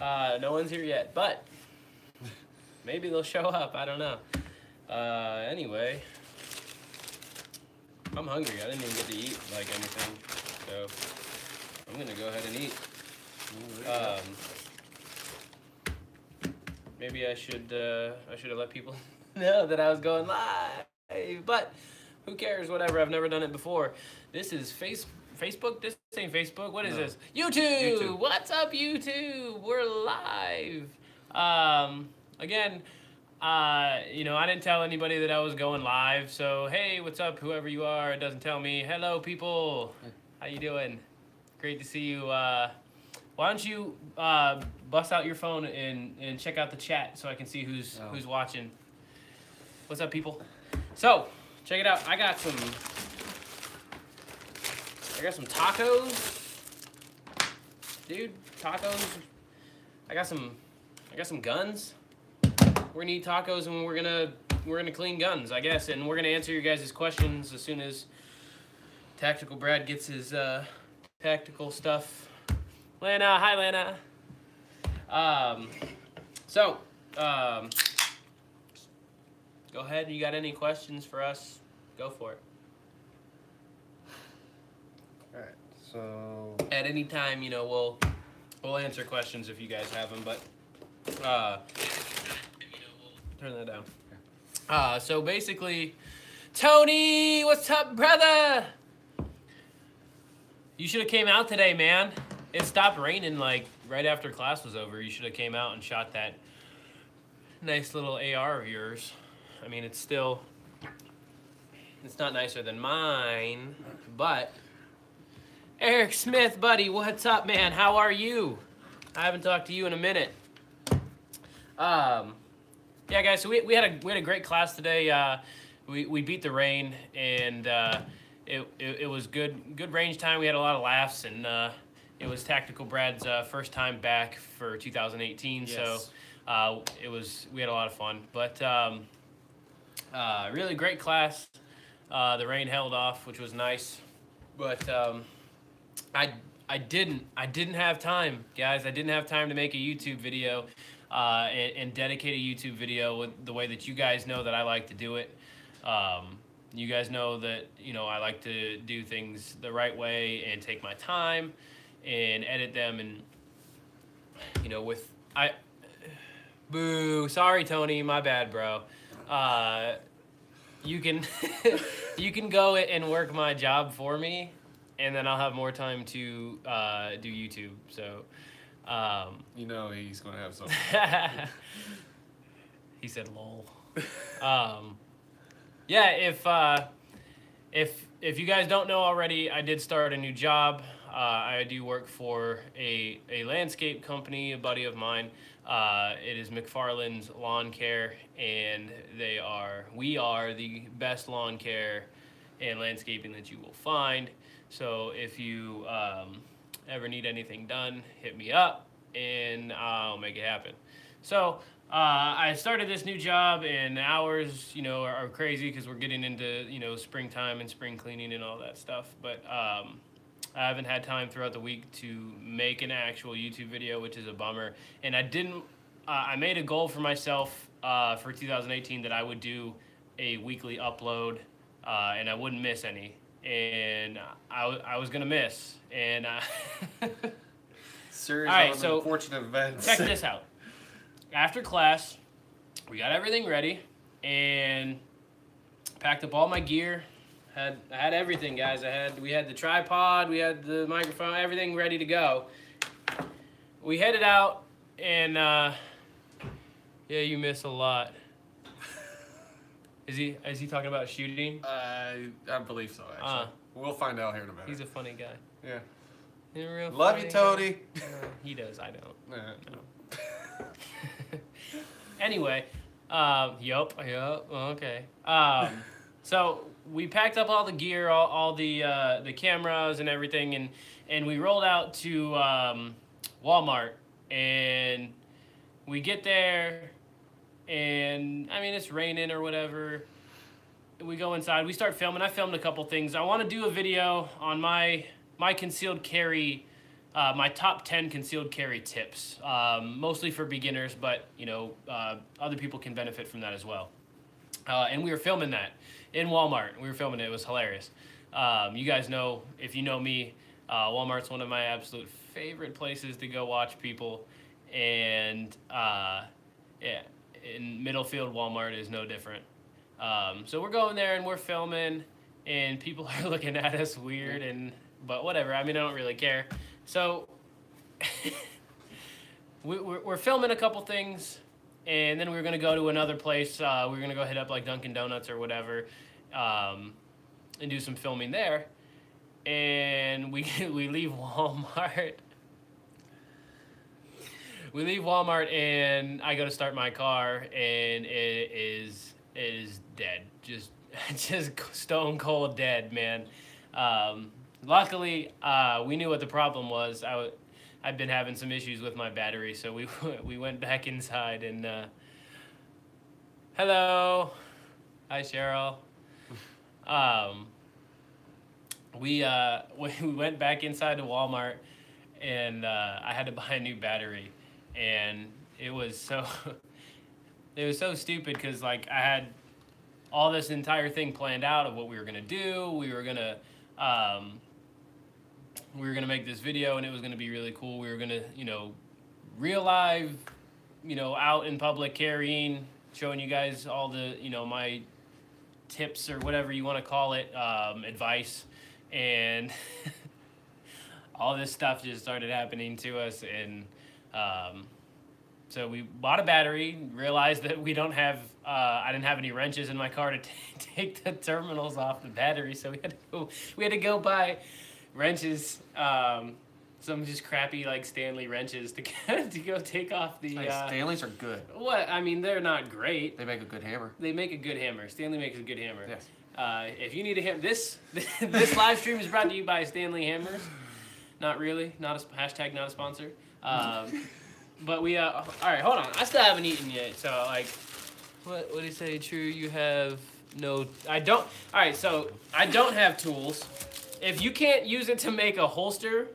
No one's here yet, but maybe they'll show up. I don't know. Anyway, I'm hungry. I didn't even get to eat like anything, so I'm gonna go ahead and eat. Maybe I should have let people know that I was going live, but who cares? Whatever. I've never done it before. This is Facebook. This ain't Facebook. What is this? YouTube. What's up, YouTube? We're live. Again, you know, I didn't tell anybody that I was going live. So hey, what's up? Whoever you are, it doesn't tell me. Hello, people. How you doing? Great to see you. Why don't you bust out your phone and check out the chat so I can see who's watching. What's up, people? So check it out. I got some tacos, dude. Tacos. I got some guns. We're gonna eat tacos and we're gonna clean guns, I guess, and we're gonna answer your guys' questions as soon as Tactical Brad gets his tactical stuff. Lana, hi Lana. Go ahead. You got any questions for us? Go for it. All right. So at any time, you know, we'll answer questions if you guys have them, but turn that down. So basically, Tony, what's up, brother? You should have came out today, man. It stopped raining like right after class was over. You should have came out and shot that nice little AR of yours. I mean, it's not nicer than mine, but Eric Smith, buddy, what's up, man? How are you? I haven't talked to you in a minute. Yeah, guys. So we had a great class today. We beat the rain, and it was good range time. We had a lot of laughs, and it was Tactical Brad's first time back for 2018. Yes. So we had a lot of fun, but really great class. The rain held off, which was nice, but I didn't have time, guys. I didn't have time to make a YouTube video and dedicate a YouTube video with the way that you guys know that I like to do it. You guys know that, you know, I like to do things the right way and take my time and edit them, and you know, boo, sorry Tony, my bad, bro. You can you can go and work my job for me, and then I'll have more time to do YouTube. So you know he's gonna have something. He said lol. Yeah, if you guys don't know already, I did start a new job. I do work for a landscape company, a buddy of mine. It is McFarland's Lawn Care, and we are the best lawn care and landscaping that you will find. So if you ever need anything done, hit me up and I'll make it happen. So I started this new job, and hours, you know, are crazy because we're getting into, you know, springtime and spring cleaning and all that stuff. But I haven't had time throughout the week to make an actual YouTube video, which is a bummer. And I made a goal for myself for 2018 that I would do a weekly upload and I wouldn't miss any. And I was gonna miss. And series all right, of so unfortunate events. Check this out. After class, we got everything ready and packed up all my gear. I had everything, guys. We had the tripod, we had the microphone, everything ready to go. We headed out, and yeah, you miss a lot. Is he talking about shooting? I believe so, actually. We'll find out here in a minute. He's a funny guy. Yeah. He's a real Love funny you, Tony. He does. I don't. No. Anyway, yup, okay. So we packed up all the gear, all the cameras and everything, and we rolled out to Walmart, and we get there, and I mean, it's raining or whatever. We go inside, we start filming. I filmed a couple things. I want to do a video on my concealed carry my top 10 concealed carry tips, mostly for beginners, but you know, other people can benefit from that as well. And we were filming that in Walmart. We were filming it. It was hilarious. You guys know, if you know me, Walmart's one of my absolute favorite places to go watch people. And yeah, in Middlefield, Walmart is no different. So we're going there and we're filming, and people are looking at us weird, but whatever. I mean, I don't really care. So we're filming a couple things, and then we were gonna go to another place. We were gonna go hit up like Dunkin' Donuts or whatever, and do some filming there. And we leave Walmart. We leave Walmart, and I go to start my car, and it is dead. Just stone cold dead, man. Luckily, we knew what the problem was. I'd been having some issues with my battery, so we went back inside and hello, hi Cheryl. We went back inside to Walmart, and I had to buy a new battery, and it was so stupid because like I had all this entire thing planned out of what we were gonna do. We were gonna make this video, and it was gonna be really cool. We were gonna, you know, real live, you know, out in public carrying, showing you guys all the, you know, my tips or whatever you want to call it, advice, and all this stuff just started happening to us, and so we bought a battery, realized that we don't have, I didn't have any wrenches in my car to take the terminals off the battery, so we had to go buy wrenches, some just crappy like Stanley wrenches to go take off the. Hey, Stanleys are good. What? I mean, they're not great. They make a good hammer. They make a good hammer. Stanley makes a good hammer. Yes. If you need a hammer, this live stream is brought to you by Stanley Hammers. Not really. Not a hashtag. Not a sponsor. But we. All right, hold on. I still haven't eaten yet. So like, what did he say? True. You have no. I don't. All right. So I don't have tools. If you can't use it to make a holster,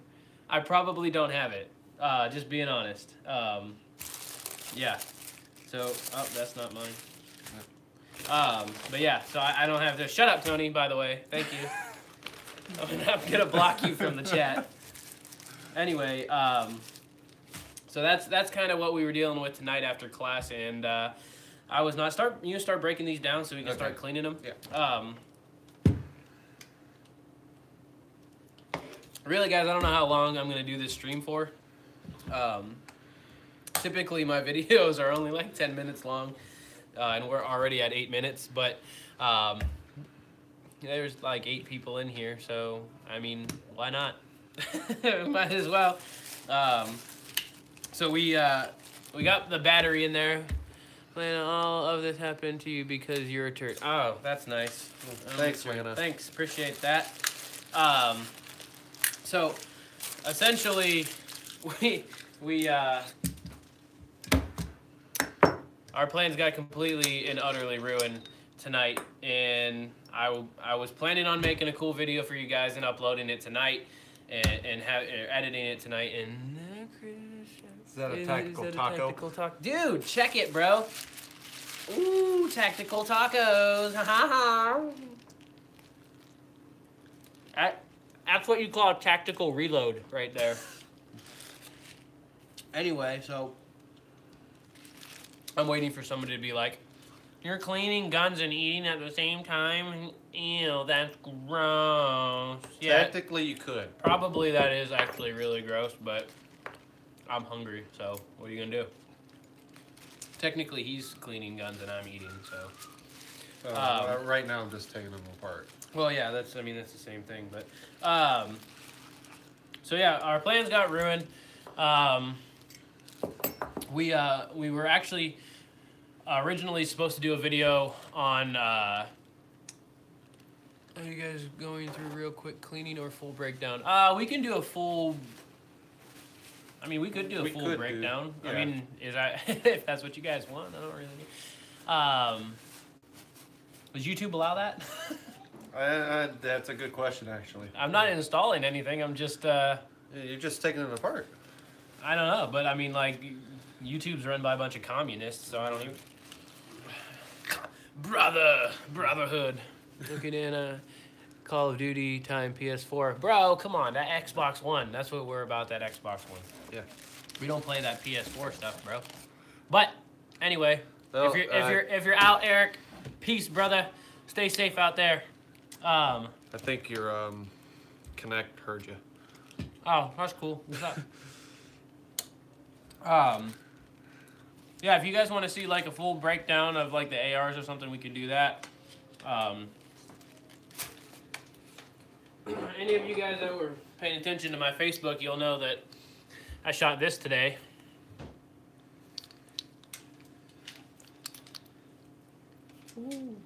I probably don't have it. Just being honest. Yeah. So, oh, that's not mine. But yeah, so I don't have this. Shut up, Tony, by the way. Thank you. I'm gonna block you from the chat. Anyway, so that's kind of what we were dealing with tonight after class, and I was not start breaking these down so we can start cleaning them. Yeah. Really, guys, I don't know how long I'm going to do this stream for. Typically, my videos are only like 10 minutes long, and we're already at 8 minutes, but there's like 8 people in here, so, I mean, why not? Might as well. So we got the battery in there. When all of this happened to you because you're a turd. Oh, that's nice. Thanks, Rihanna. Thanks, appreciate that. So, essentially, our plans got completely and utterly ruined tonight, and I was planning on making a cool video for you guys and uploading it tonight, and editing it tonight. And is that a tactical taco? Dude, check it, bro. Ooh, tactical tacos. Ha ha ha. That's what you call a tactical reload right there. Anyway, so I'm waiting for somebody to be like, you're cleaning guns and eating at the same time? Ew, that's gross. Yeah, technically you could. Probably that is actually really gross, but I'm hungry, so what are you gonna do? Technically he's cleaning guns and I'm eating, so. Right now I'm just taking them apart. Well, yeah, that's the same thing, but, so yeah, our plans got ruined. We were actually originally supposed to do a video on, are you guys going through real quick cleaning or full breakdown? We can do a full, I mean, we could do a full breakdown. Yeah. I mean, is that, if that's what you guys want, I don't really know. Does YouTube allow that? That's a good question, actually. I'm not installing anything. I'm just Yeah, you're just taking it apart. I don't know, but I mean, like, YouTube's run by a bunch of communists, so I don't even. Brotherhood. Looking in a Call of Duty time PS4. Bro, come on, that Xbox One. That's what we're about, that Xbox One. Yeah. We don't play that PS4 stuff, bro. But anyway, So, if you're out, Eric, peace, brother. Stay safe out there. I think your Connect heard you. Oh, that's cool. What's up? Yeah, if you guys want to see like a full breakdown of like the ARs or something, we could do that. Any of you guys that were paying attention to my Facebook, you'll know that I shot this today. Ooh.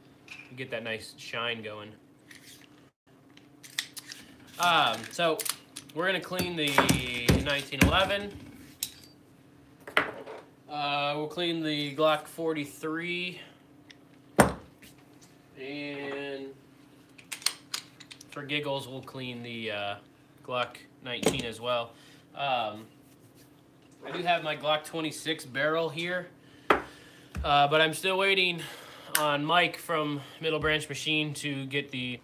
Get that nice shine going. So we're gonna clean the 1911. We'll clean the Glock 43, and for giggles, we'll clean the Glock 19 as well. I do have my Glock 26 barrel here, but I'm still waiting on Mike from Middle Branch Machine to get the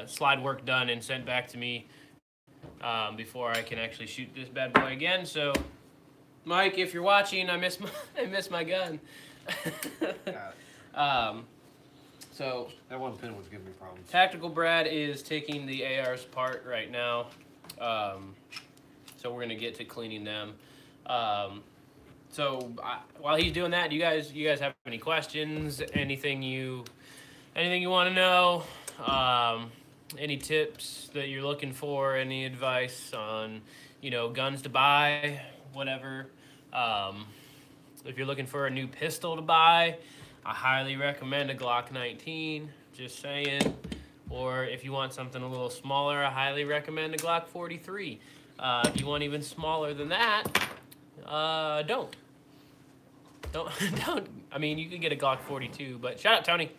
slide work done and sent back to me before I can actually shoot this bad boy again. So, Mike, if you're watching, I miss my gun. So that one pin was giving me problems. Tactical Brad is taking the ARs apart right now, so we're gonna get to cleaning them. So while he's doing that, do you guys have any questions? Anything you want to know? Any tips that you're looking for? Any advice on, guns to buy, whatever? If you're looking for a new pistol to buy, I highly recommend a Glock 19, just saying. Or if you want something a little smaller, I highly recommend a Glock 43. If you want even smaller than that, don't. I mean, you can get a Glock 42, but shut up, Tony.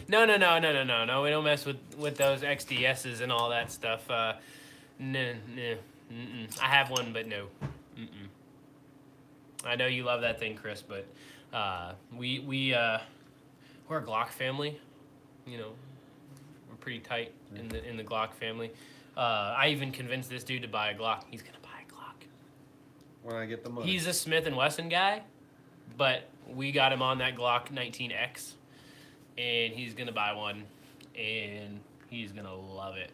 No. We don't mess with those XDSs and all that stuff. No. I have one, but no. I know you love that thing, Chris, but we're a Glock family. We're pretty tight in the Glock family. I even convinced this dude to buy a Glock. He's gonna buy a Glock when I get the money. He's a Smith & Wesson guy, but we got him on that Glock 19X, and he's gonna buy one, and he's gonna love it.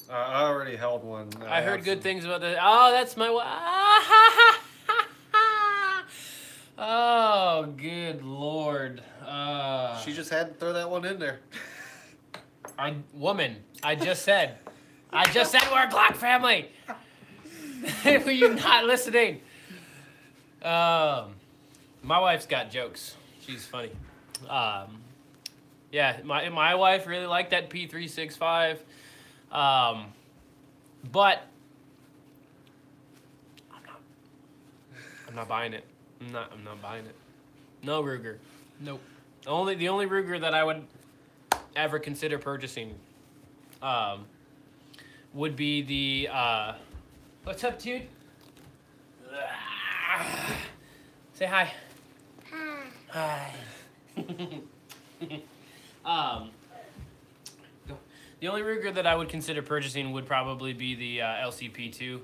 I already held one. I heard good things about that. Oh, that's my wife. Oh, good Lord. She just had to throw that one in there. Woman, I just said we're a Glock family. Were you not listening? My wife's got jokes. She's funny. Yeah, my wife really liked that P365. But I'm not buying it. I'm not buying it. No Ruger. Nope. The only Ruger that I would ever consider purchasing would be the what's up, dude? Say hi. Hi. The only Ruger that I would consider purchasing would probably be the LCP2.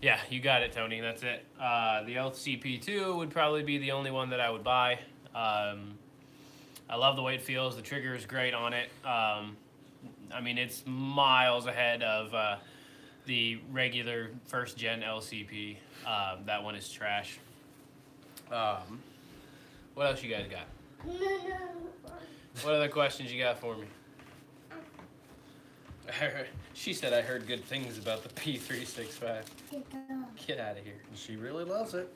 Yeah, you got it, Tony. That's it. The LCP2 would probably be the only one that I would buy. I love the way it feels. The trigger is great on it. I mean, it's miles ahead of the regular first-gen LCP. That one is trash. What else you guys got? What other questions you got for me? She said I heard good things about the P365. Get out of here. She really loves it.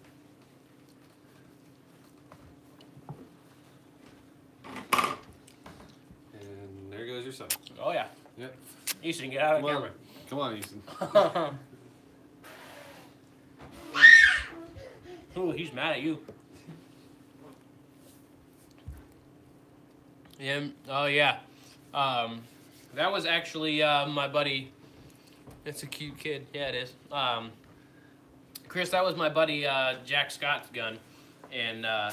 And there goes your son. Oh, yeah. Yep. Easton, get out of the camera. Come on, Easton. Ooh, he's mad at you. Yeah. Oh, yeah. That was actually my buddy. It's a cute kid. Yeah, it is. Chris, that was my buddy Jack Scott's gun, and I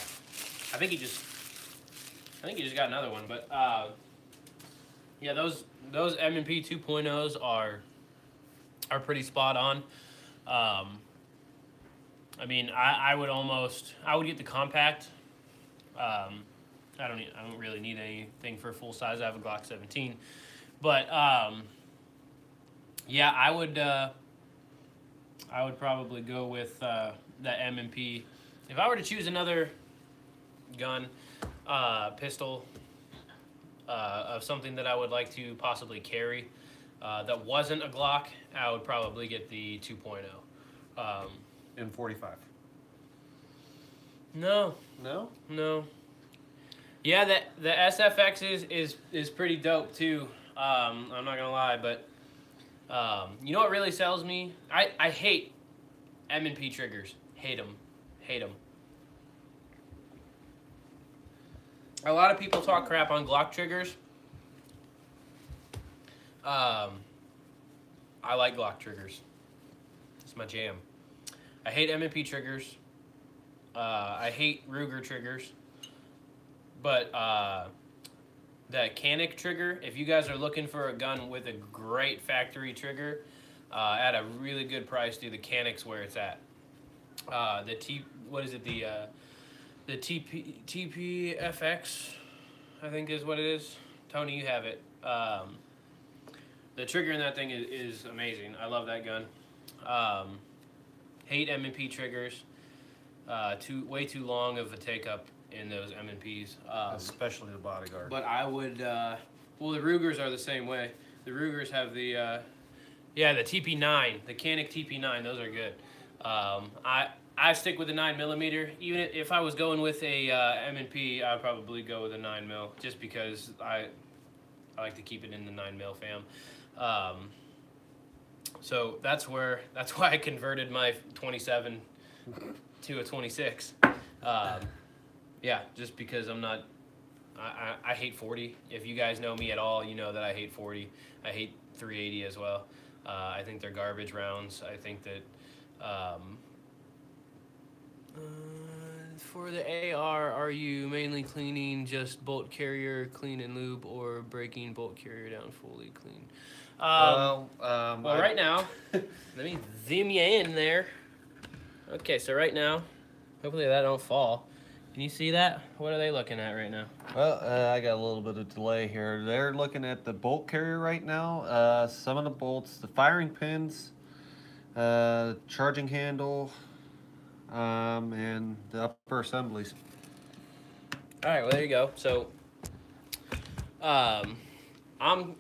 think he just got another one. But yeah, those M&P 2.0s are pretty spot on. I mean, I would get the compact. I don't really need anything for full size. I have a Glock 17, but yeah, I would probably go with the M&P. If I were to choose another gun, pistol, of something that I would like to possibly carry that wasn't a Glock, I would probably get the 2.0. M45. No. No? No. Yeah, the SFX is pretty dope too. I'm not gonna lie, but you know what really sells me? I hate M&P triggers. Hate them. A lot of people talk crap on Glock triggers. I like Glock triggers. It's my jam. I hate M&P triggers. I hate Ruger triggers. But the Canik trigger, if you guys are looking for a gun with a great factory trigger at a really good price, the Canik's where it's at. The TPFX, I think is what it is. Tony, you have it. The trigger in that thing is amazing. I love that gun. Hate M&P triggers. Way too long of a take-up in those M&Ps. Especially the Bodyguard. But I would, well, the Rugers are the same way. The Rugers have the TP9, the Canik TP9. Those are good. I stick with the 9mm. Even if I was going with a M&P, I'd probably go with a 9mm, just because I like to keep it in the 9mm fam. So that's why I converted my 27 to a 26. Yeah, just because I hate 40. If you guys know me at all, you know that I hate 40. I hate 380 as well. I think they're garbage rounds. I think that for the AR, are you mainly cleaning just bolt carrier, clean and lube, or breaking bolt carrier down fully clean? Well, right now, let me zoom you in there. Okay, so right now, hopefully that don't fall. Can you see that? What are they looking at right now? Well, I got a little bit of delay here. They're looking at the bolt carrier right now. Some of the bolts, the firing pins, charging handle, and the upper assemblies. All right, well, there you go. So, I'm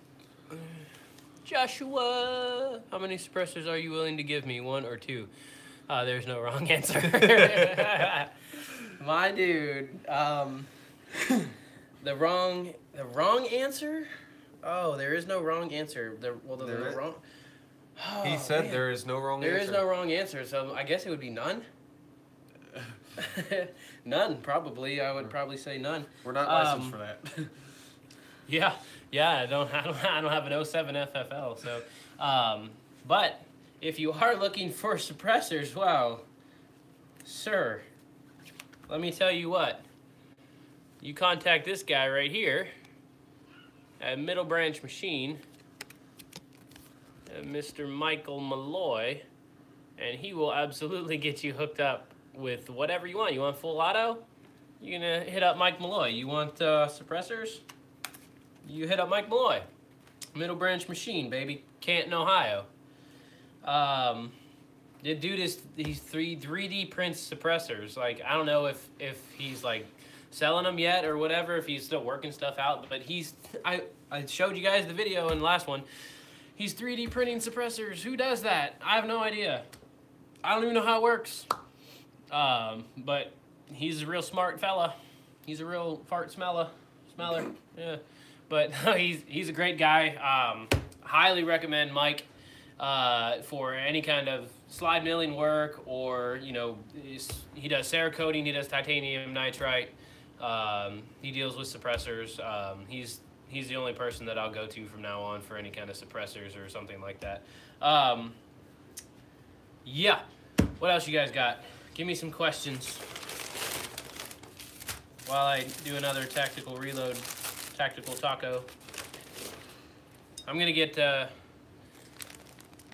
Joshua. How many suppressors are you willing to give me? 1 or 2? There's no wrong answer. My dude. The wrong answer? Oh, there is no wrong answer. The wrong. Oh, he said man. there is no wrong answer. There is no wrong answer, so I guess it would be none. None, probably. I would probably say none. We're not licensed for that. Yeah, I don't have an 07 FFL, so but if you are looking for suppressors, well, sir, let me tell you what. You contact this guy right here at Middle Branch Machine, Mr. Michael Malloy, and he will absolutely get you hooked up with whatever you want. You want full auto? You're gonna hit up Mike Malloy. You want suppressors? You hit up Mike Malloy. Middle Branch Machine, baby. Canton, Ohio. The dude he's 3D prints suppressors. Like, I don't know if he's like selling them yet or whatever, if he's still working stuff out, but I showed you guys the video in the last one. He's 3D printing suppressors. Who does that? I have no idea. I don't even know how it works. But he's a real smart fella. He's a real fart smeller. Yeah. But he's a great guy. Highly recommend Mike for any kind of slide milling work, or he does Cerakoting, he does titanium nitride. He deals with suppressors. He's he's the only person that I'll go to from now on for any kind of suppressors or something like that. Yeah. What else you guys got? Give me some questions while I do another tactical reload, tactical taco. I'm gonna get.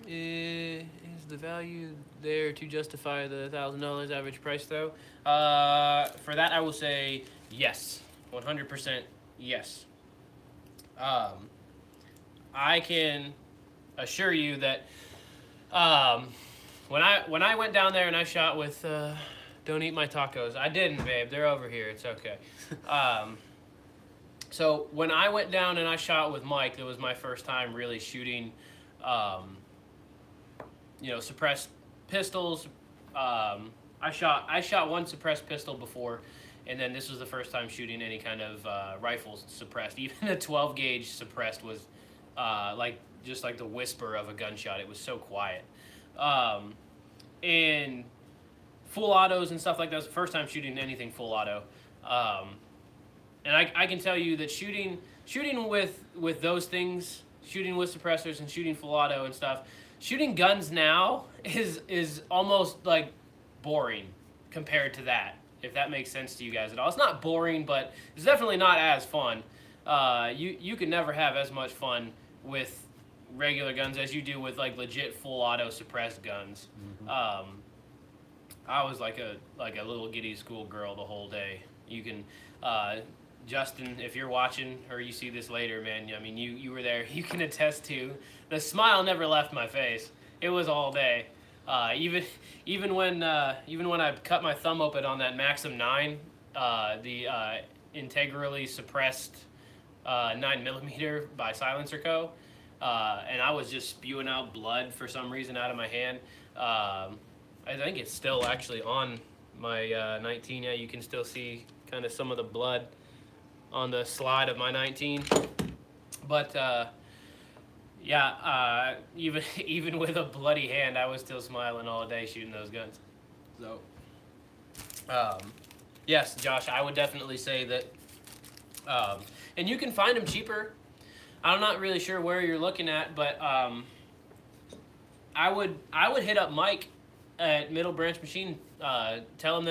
Is the value there to justify the $1,000 average price though? For that, I will say yes, 100% yes. I can assure you that when I went down there and I shot with Don't Eat My Tacos, I didn't, babe. They're over here. It's okay. So when I went down and I shot with Mike, it was my first time really shooting, suppressed pistols. I shot one suppressed pistol before, and then this was the first time shooting any kind of rifles suppressed. Even a 12 gauge suppressed was just like the whisper of a gunshot. It was so quiet. And full autos and stuff like that was the first time shooting anything full auto. And I can tell you that shooting with those things, shooting with suppressors and shooting full auto and stuff, shooting guns now is almost like boring compared to that, if that makes sense to you guys at all. It's not boring, but it's definitely not as fun. You can never have as much fun with regular guns as you do with like legit full auto suppressed guns. Mm-hmm. I was like a little giddy schoolgirl the whole day. You can Justin, if you're watching or you see this later, man, I mean, you were there. You can attest to the smile never left my face. It was all day. Even when I cut my thumb open on that Maxim 9, the integrally suppressed 9mm by Silencer Co., and I was just spewing out blood for some reason out of my hand. I think it's still actually on my 19. Yeah, you can still see kind of some of the blood on the slide of my 19. But even with a bloody hand, I was still smiling all day shooting those guns. So, yes, Josh, I would definitely say that. And you can find them cheaper. I'm not really sure where you're looking at, but I would hit up Mike at Middle Branch Machine. Tell him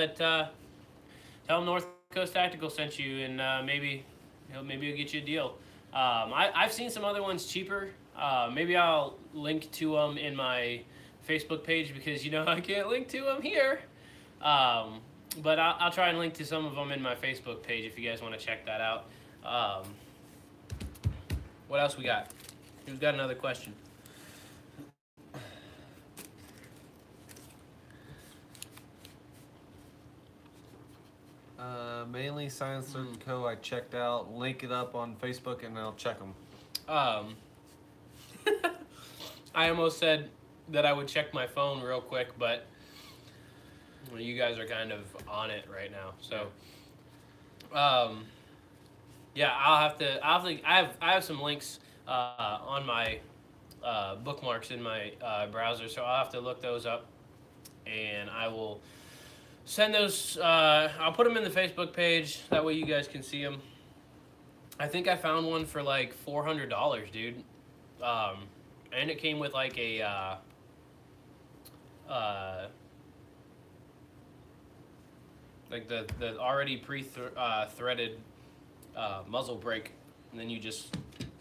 North Coast Tactical sent you, and maybe he'll get you a deal. I've seen some other ones cheaper. Maybe I'll link to them in my Facebook page because I can't link to them here. But I'll try and link to some of them in my Facebook page if you guys want to check that out. What else we got? Who's got another question? Mainly Silencer Co. I checked out. Link it up on Facebook and I'll check them. I almost said that I would check my phone real quick, but you guys are kind of on it right now. So, yeah, I have some links on my bookmarks in my browser, so I'll have to look those up, and I will send those. I'll put them in the Facebook page. That way you guys can see them. I think I found one for like $400, dude. And it came with like a like the already threaded muzzle brake, and then you just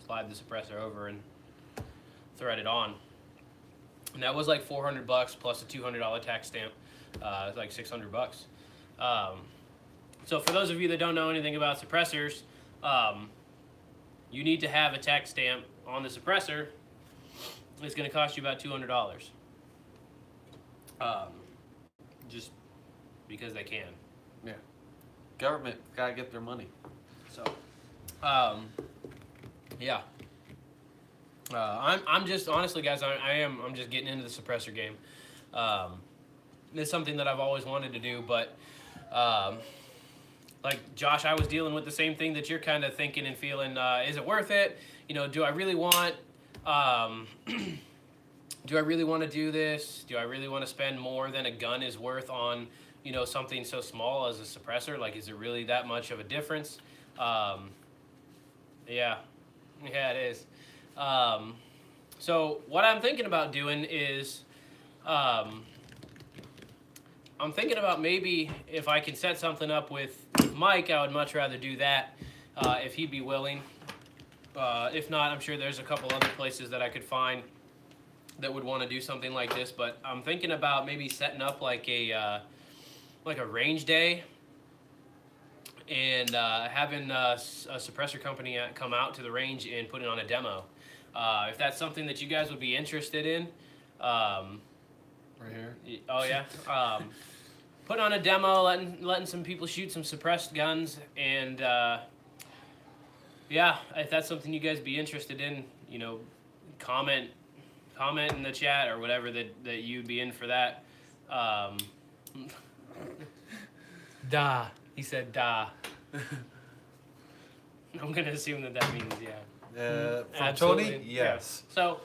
slide the suppressor over and thread it on. And that was like $400 plus a $200 tax stamp. It's like $600. So for those of you that don't know anything about suppressors, you need to have a tax stamp on the suppressor. It's going to cost you about $200. Just because they can. Yeah. Government gotta get their money. So, yeah. I'm just honestly, guys, I'm just getting into the suppressor game. It's something that I've always wanted to do, but like Josh, I was dealing with the same thing that you're kind of thinking and feeling. Is it worth it? Do I really want? Do I really want to do this? Do I really want to spend more than a gun is worth on, something so small as a suppressor? Like, is it really that much of a difference? Yeah, Yeah, it is. So what I'm thinking about doing is, I'm thinking about maybe if I can set something up with Mike, I would much rather do that if he'd be willing. If not, I'm sure there's a couple other places that I could find that would want to do something like this. But I'm thinking about maybe setting up like a range day and having a suppressor company come out to the range and put it on a demo. If that's something that you guys would be interested in. Right here. Oh yeah. Put on a demo, letting some people shoot some suppressed guns, and yeah, if that's something you guys be interested in, you know, comment in the chat or whatever that you'd be in for that. Da. He said da. I'm gonna assume that means yeah. From Absolutely. Tony, yes. Yeah. So,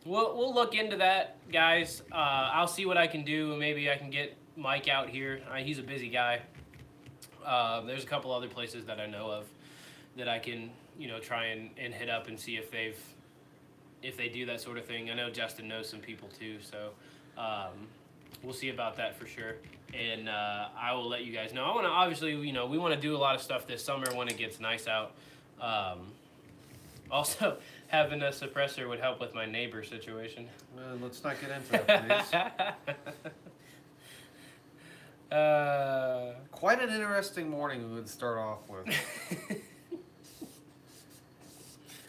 we'll look into that, guys. I'll see what I can do. Maybe I can get Mike out here. He's a busy guy. There's a couple other places that I know of that I can, you know, try and hit up and see if they do that sort of thing. I know Justin knows some people too, so we'll see about that for sure. And I will let you guys know. I want to obviously, you know, we want to do a lot of stuff this summer when it gets nice out. Also, having a suppressor would help with my neighbor situation. Let's not get into it, please. Quite an interesting morning we would start off with.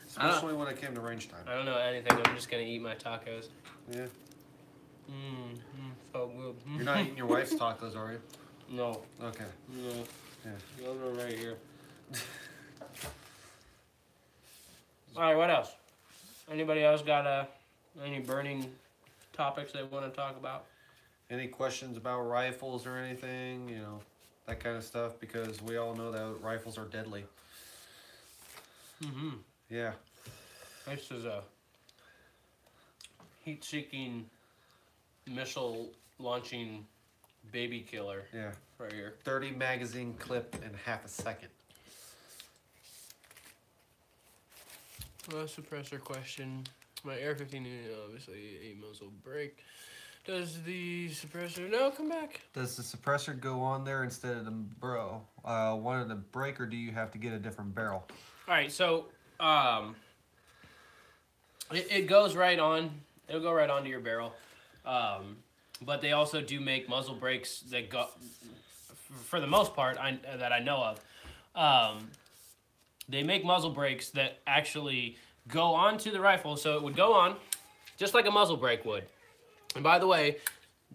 Especially when it came to range time. I don't know anything. I'm just going to eat my tacos. Yeah. So good. You're not eating your wife's tacos, are you? No. Okay. No. Yeah. Those are right here. All right, what else? Anybody else got any burning topics they want to talk about? Any questions about rifles or anything, you know, that kind of stuff, because we all know that rifles are deadly. Mm-hmm. Yeah. This is a heat-seeking, missile-launching baby killer. Yeah. Right here. 30 magazine clip in half a second. Well, suppressor question. My AR-15 unit, obviously a muzzle brake. Does the suppressor... No, come back. Does the suppressor go on there instead of the one of the brake, or do you have to get a different barrel? All right, so it goes right on. It'll go right onto your barrel. But they also do make muzzle brakes that go, for the most part, that I know of. They make muzzle brakes that actually go onto the rifle, so it would go on just like a muzzle brake would. And by the way,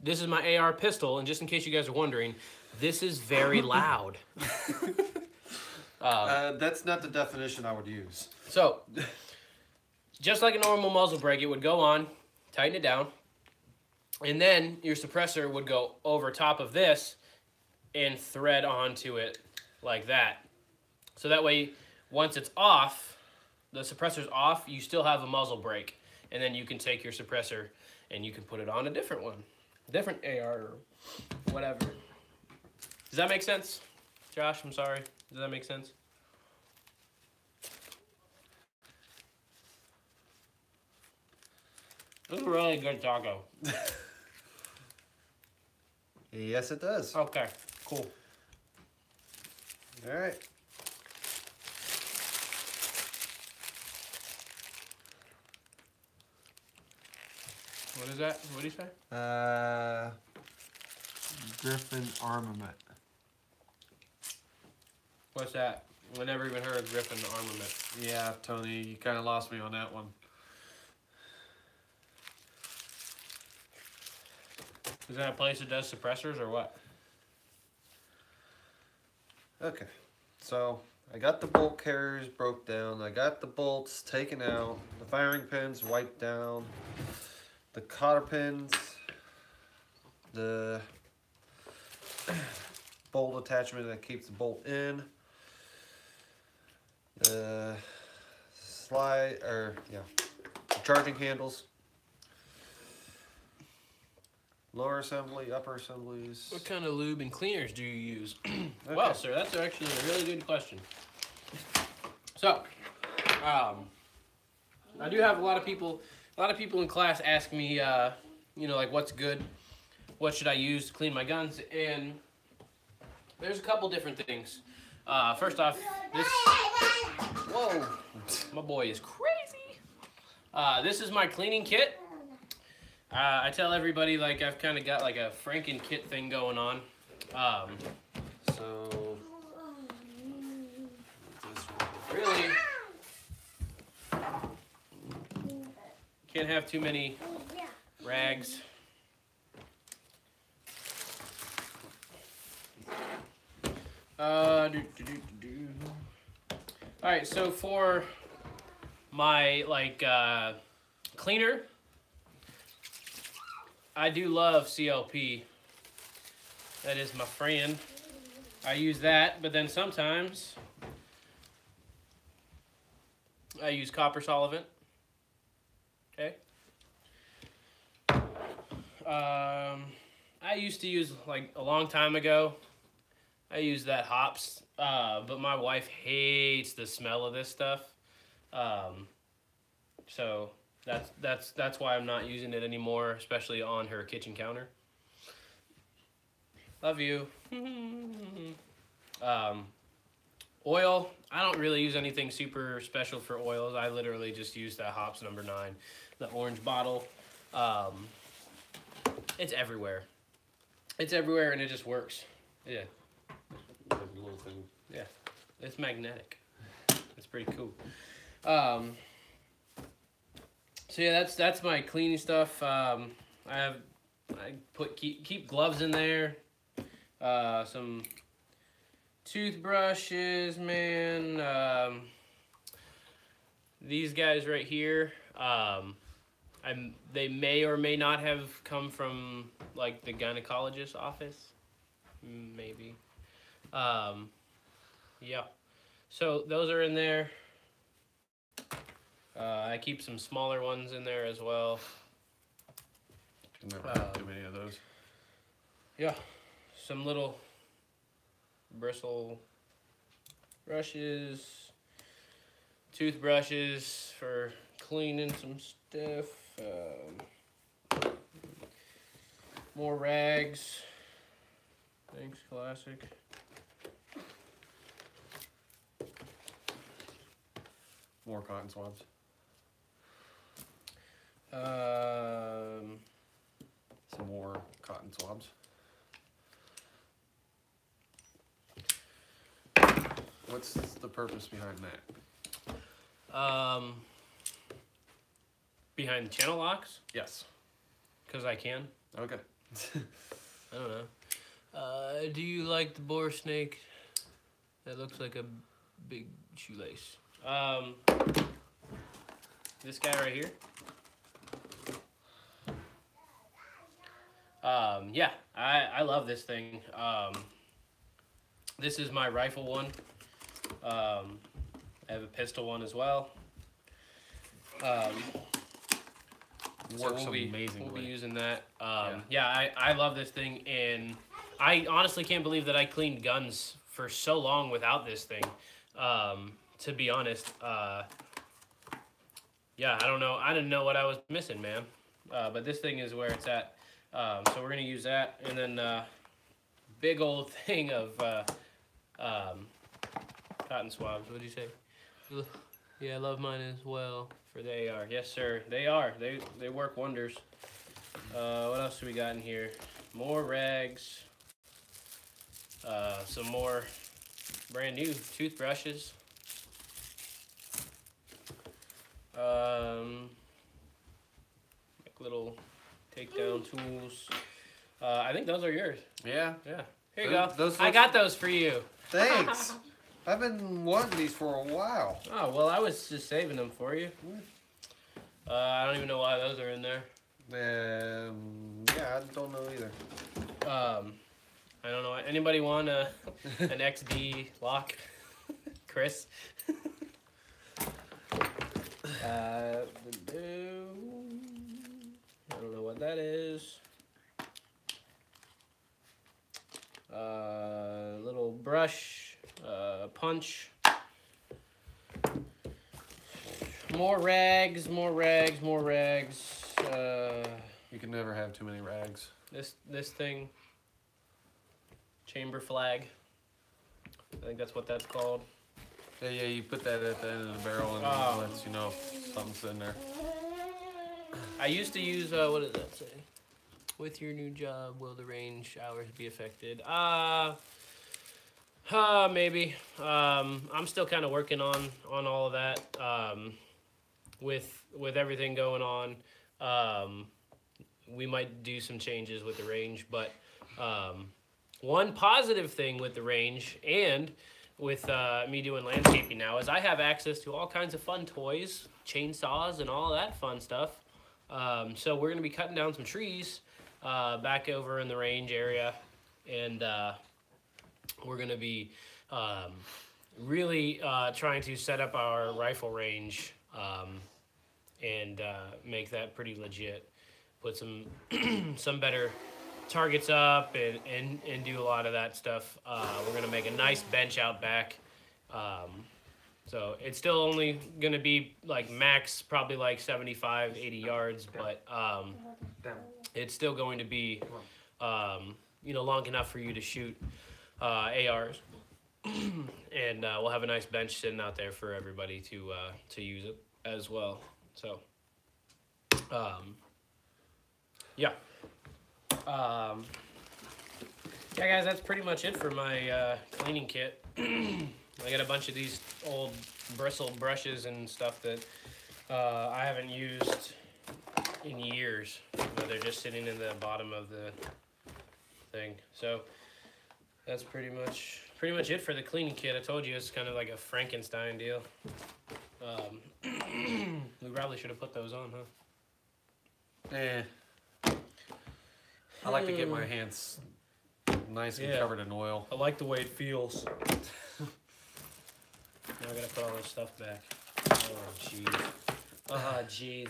this is my AR pistol, and just in case you guys are wondering, this is very loud. That's not the definition I would use. So, just like a normal muzzle brake, it would go on, tighten it down, and then your suppressor would go over top of this and thread onto it like that. So that way, once it's off, the suppressor's off, you still have a muzzle brake, and then you can take your suppressor and you can put it on a different one, different AR or whatever. Does that make sense? Josh, I'm sorry. Does that make sense? This is a really good taco. Yes, it does. Okay, cool. All right. What is that? What did he say? Griffin Armament. What's that? I never even heard of Griffin Armament. Yeah, Tony, you kind of lost me on that one. Is that a place that does suppressors or what? Okay, so I got the bolt carriers broke down. I got the bolts taken out. The firing pins wiped down. The cotter pins. The bolt attachment that keeps the bolt in. The the charging handles. Lower assembly, upper assemblies. What kind of lube and cleaners do you use? Okay. Well, sir, that's actually a really good question. So, I do have a lot of people in class ask me, you know, like what's good, what should I use to clean my guns, and there's a couple different things. First off, this, whoa, my boy is crazy. This is my cleaning kit. I tell everybody like I've kind of got like a Franken kit thing going on. So really can't have too many rags. All right, so for my like cleaner, I do love CLP. That is my friend. I use that, but then sometimes I use copper solvent. Okay. I used to use, like a long time ago, I used that hops, but my wife hates the smell of this stuff. So that's why I'm not using it anymore, especially on her kitchen counter. Love you. Oil, I don't really use anything super special for oils. I literally just use that Hops No. 9, the orange bottle. It's everywhere. It's everywhere and it just works. Yeah. Little thing. Yeah. It's magnetic. It's pretty cool. So yeah, that's my cleaning stuff. I keep gloves in there. Some toothbrushes, man. These guys right here, they may or may not have come from like the gynecologist's office, maybe. Yeah. So those are in there. I keep some smaller ones in there as well. Can never have too many of those. Yeah. Some little bristle brushes, toothbrushes for cleaning some stuff, more rags. Thanks, Classic. More cotton swabs. Some more cotton swabs. What's the purpose behind that? Behind channel locks? Yes. Because I can. Okay. I don't know. Do you like the boar snake? That looks like a big shoelace. This guy right here. Yeah, I love this thing. This is my rifle one. I have a pistol one as well. Works amazingly. We'll be using that. Yeah, I love this thing, and I honestly can't believe that I cleaned guns for so long without this thing. To be honest, yeah, I don't know. I didn't know what I was missing, man. But this thing is where it's at. So we're gonna use that, and then big old thing of cotton swabs. What do you say? Yeah, I love mine as well for the AR. Yes, sir. They are. They work wonders. What else do we got in here? More rags. Some more brand new toothbrushes. Like little takedown tools. I think those are yours. Yeah. Yeah. Here you go. Those I got those for you. Thanks. I've been wanting these for a while. Oh, well, I was just saving them for you. I don't even know why those are in there. Yeah, I don't know either. I don't know. Anybody want an XD lock? Chris? I don't know what that is. Little brush, punch. More rags, more rags, more rags. You can never have too many rags. This thing, chamber flag. I think that's what that's called. Yeah, you put that at the end of the barrel and it lets you know if something's in there. I used to use, what does that say? With your new job, will the range hours be affected? Maybe. I'm still kind of working on all of that. With everything going on, we might do some changes with the range, but one positive thing with the range and with me doing landscaping now is I have access to all kinds of fun toys, chainsaws, and all that fun stuff. So we're going to be cutting down some trees back over in the range area, and we're going to be really trying to set up our rifle range and make that pretty legit. Put some some better targets up and do a lot of that stuff. We're gonna make a nice bench out back. So it's still only gonna be like max probably like 75, 80 yards, but it's still going to be you know, long enough for you to shoot ARs. And we'll have a nice bench sitting out there for everybody to use it as well. So yeah. Yeah, guys, that's pretty much it for my cleaning kit. I got a bunch of these old bristle brushes and stuff that I haven't used in years. But they're just sitting in the bottom of the thing. So that's pretty much it for the cleaning kit. I told you it's kind of like a Frankenstein deal. We probably should have put those on, huh? I like to get my hands nice and covered in oil. I like the way it feels. Now I gotta put all this stuff back. Oh, jeez. Ah, jeez.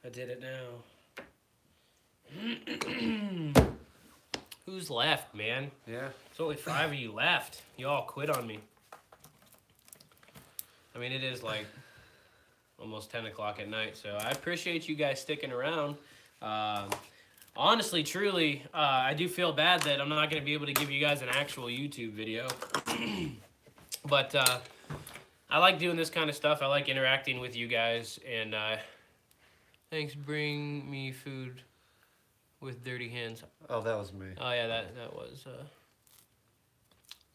I did it now. Who's left, man? Yeah. There's only 5 of you left. You all quit on me. I mean, it is like almost 10 o'clock at night, so I appreciate you guys sticking around. Honestly, truly, I do feel bad that I'm not going to be able to give you guys an actual YouTube video. But I like doing this kind of stuff. I like interacting with you guys. And thanks, bring me food with dirty hands. Oh, that was me. Oh, yeah, that was,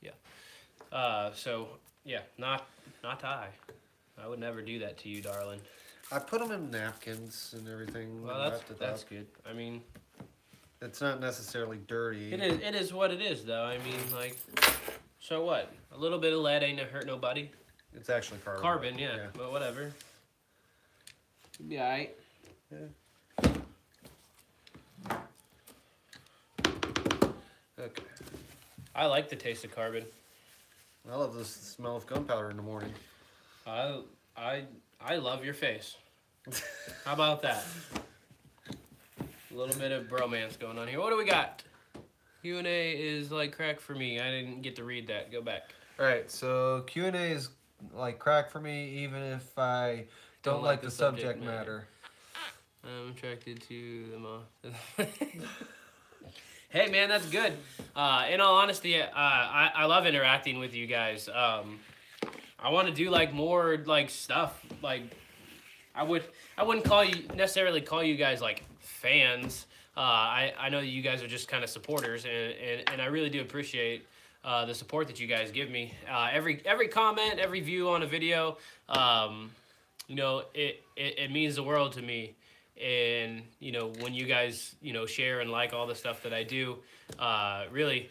yeah. So, yeah, not I. I would never do that to you, darling. I put them in napkins and everything. Well, that's good. I mean, it's not necessarily dirty. It is what it is, though. I mean, like, so what? A little bit of lead ain't gonna hurt nobody. It's actually carbon. Carbon, yeah. But whatever. It'll be alright. Yeah. Okay. I like the taste of carbon. I love the smell of gunpowder in the morning. I love your face. How about that? A little bit of bromance going on here. What do we got? Q&A is like crack for me. I didn't get to read that. Go back. All right, so Q&A is like crack for me even if I don't like the subject matter. I'm attracted to the moth. Hey, man, that's good. In all honesty, I love interacting with you guys. I want to do like more like stuff. Like I wouldn't necessarily call you guys like fans. I know that you guys are just kind of supporters, and I really do appreciate the support that you guys give me. Every comment, every view on a video, you know, it means the world to me. And you know, when you guys share and like all the stuff that I do, really,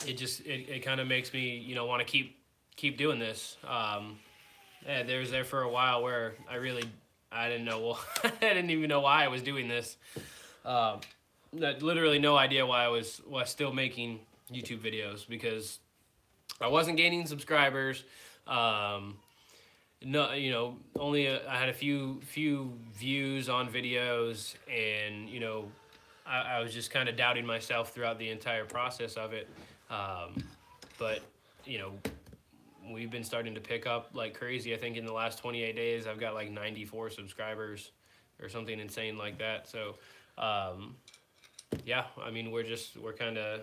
it kind of makes me want to keep doing this. Yeah, there for a while where I didn't know. Well, I didn't even know why I was doing this. Literally no idea why I was still making YouTube videos, because I wasn't gaining subscribers. No, only I had a few views on videos, and I was just kind of doubting myself throughout the entire process of it. But we've been starting to pick up like crazy. I think in the last 28 days, I've got like 94 subscribers or something insane like that. So, yeah, I mean, we're kind of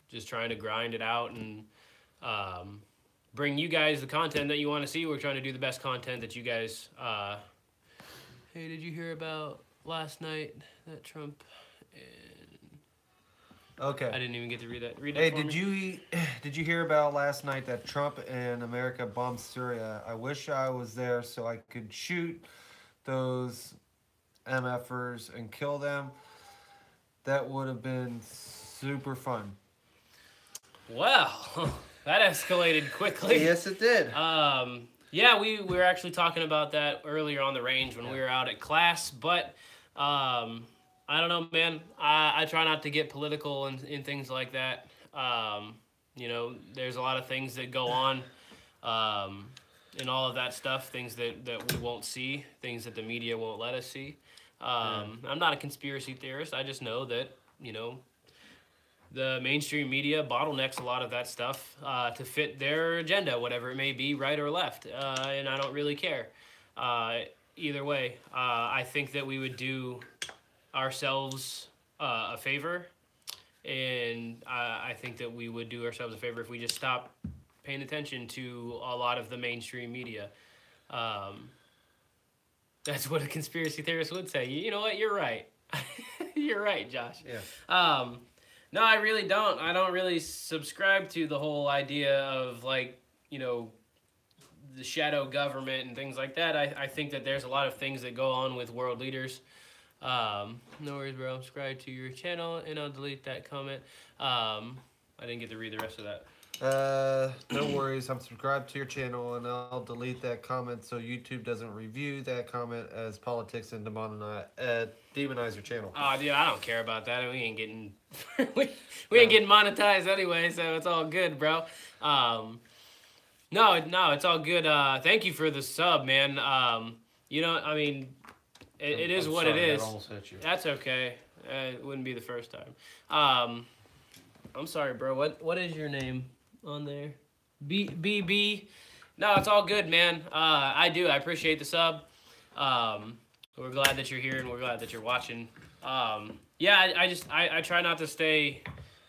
just trying to grind it out and bring you guys the content that you want to see. We're trying to do the best content that you guys. Hey, did you hear about last night that Trump? Okay. I didn't even get to read that. Hey, did you hear about last night that Trump and America bombed Syria? I wish I was there so I could shoot those MFers and kill them. That would have been super fun. Well, that escalated quickly. Yes, it did. Yeah, we were actually talking about that earlier on the range when we were out at class, but I don't know, man. I try not to get political in things like that. You know, there's a lot of things that go on in all of that stuff, things that we won't see, things that the media won't let us see. I'm not a conspiracy theorist. I just know that, you know, the mainstream media bottlenecks a lot of that stuff to fit their agenda, whatever it may be, right or left. And I don't really care. Either way, I think that we would do ourselves a favor. And I think that we would do ourselves a favor if we just stop paying attention to a lot of the mainstream media. That's what a conspiracy theorist would say. You know what? You're right. You're right, Josh. Yeah. No, I really don't. I don't really subscribe to the whole idea of, like, you know, the shadow government and things like that. I think that there's a lot of things that go on with world leaders. No worries, bro. Subscribe to your channel, and I'll delete that comment. I didn't get to read the rest of that. No worries. I'm subscribed to your channel, and I'll delete that comment so YouTube doesn't review that comment as politics and demonize your channel. Oh, dude, I don't care about that. We ain't getting we ain't getting monetized anyway, so it's all good, bro. No, it's all good. Thank you for the sub, man. You know, I mean, it is what it is. That almost hit you. That's okay. It wouldn't be the first time. I'm sorry, bro. What is your name on there? BB. No, it's all good, man. I appreciate the sub. We're glad that you're here and we're glad that you're watching. Yeah, I try not to stay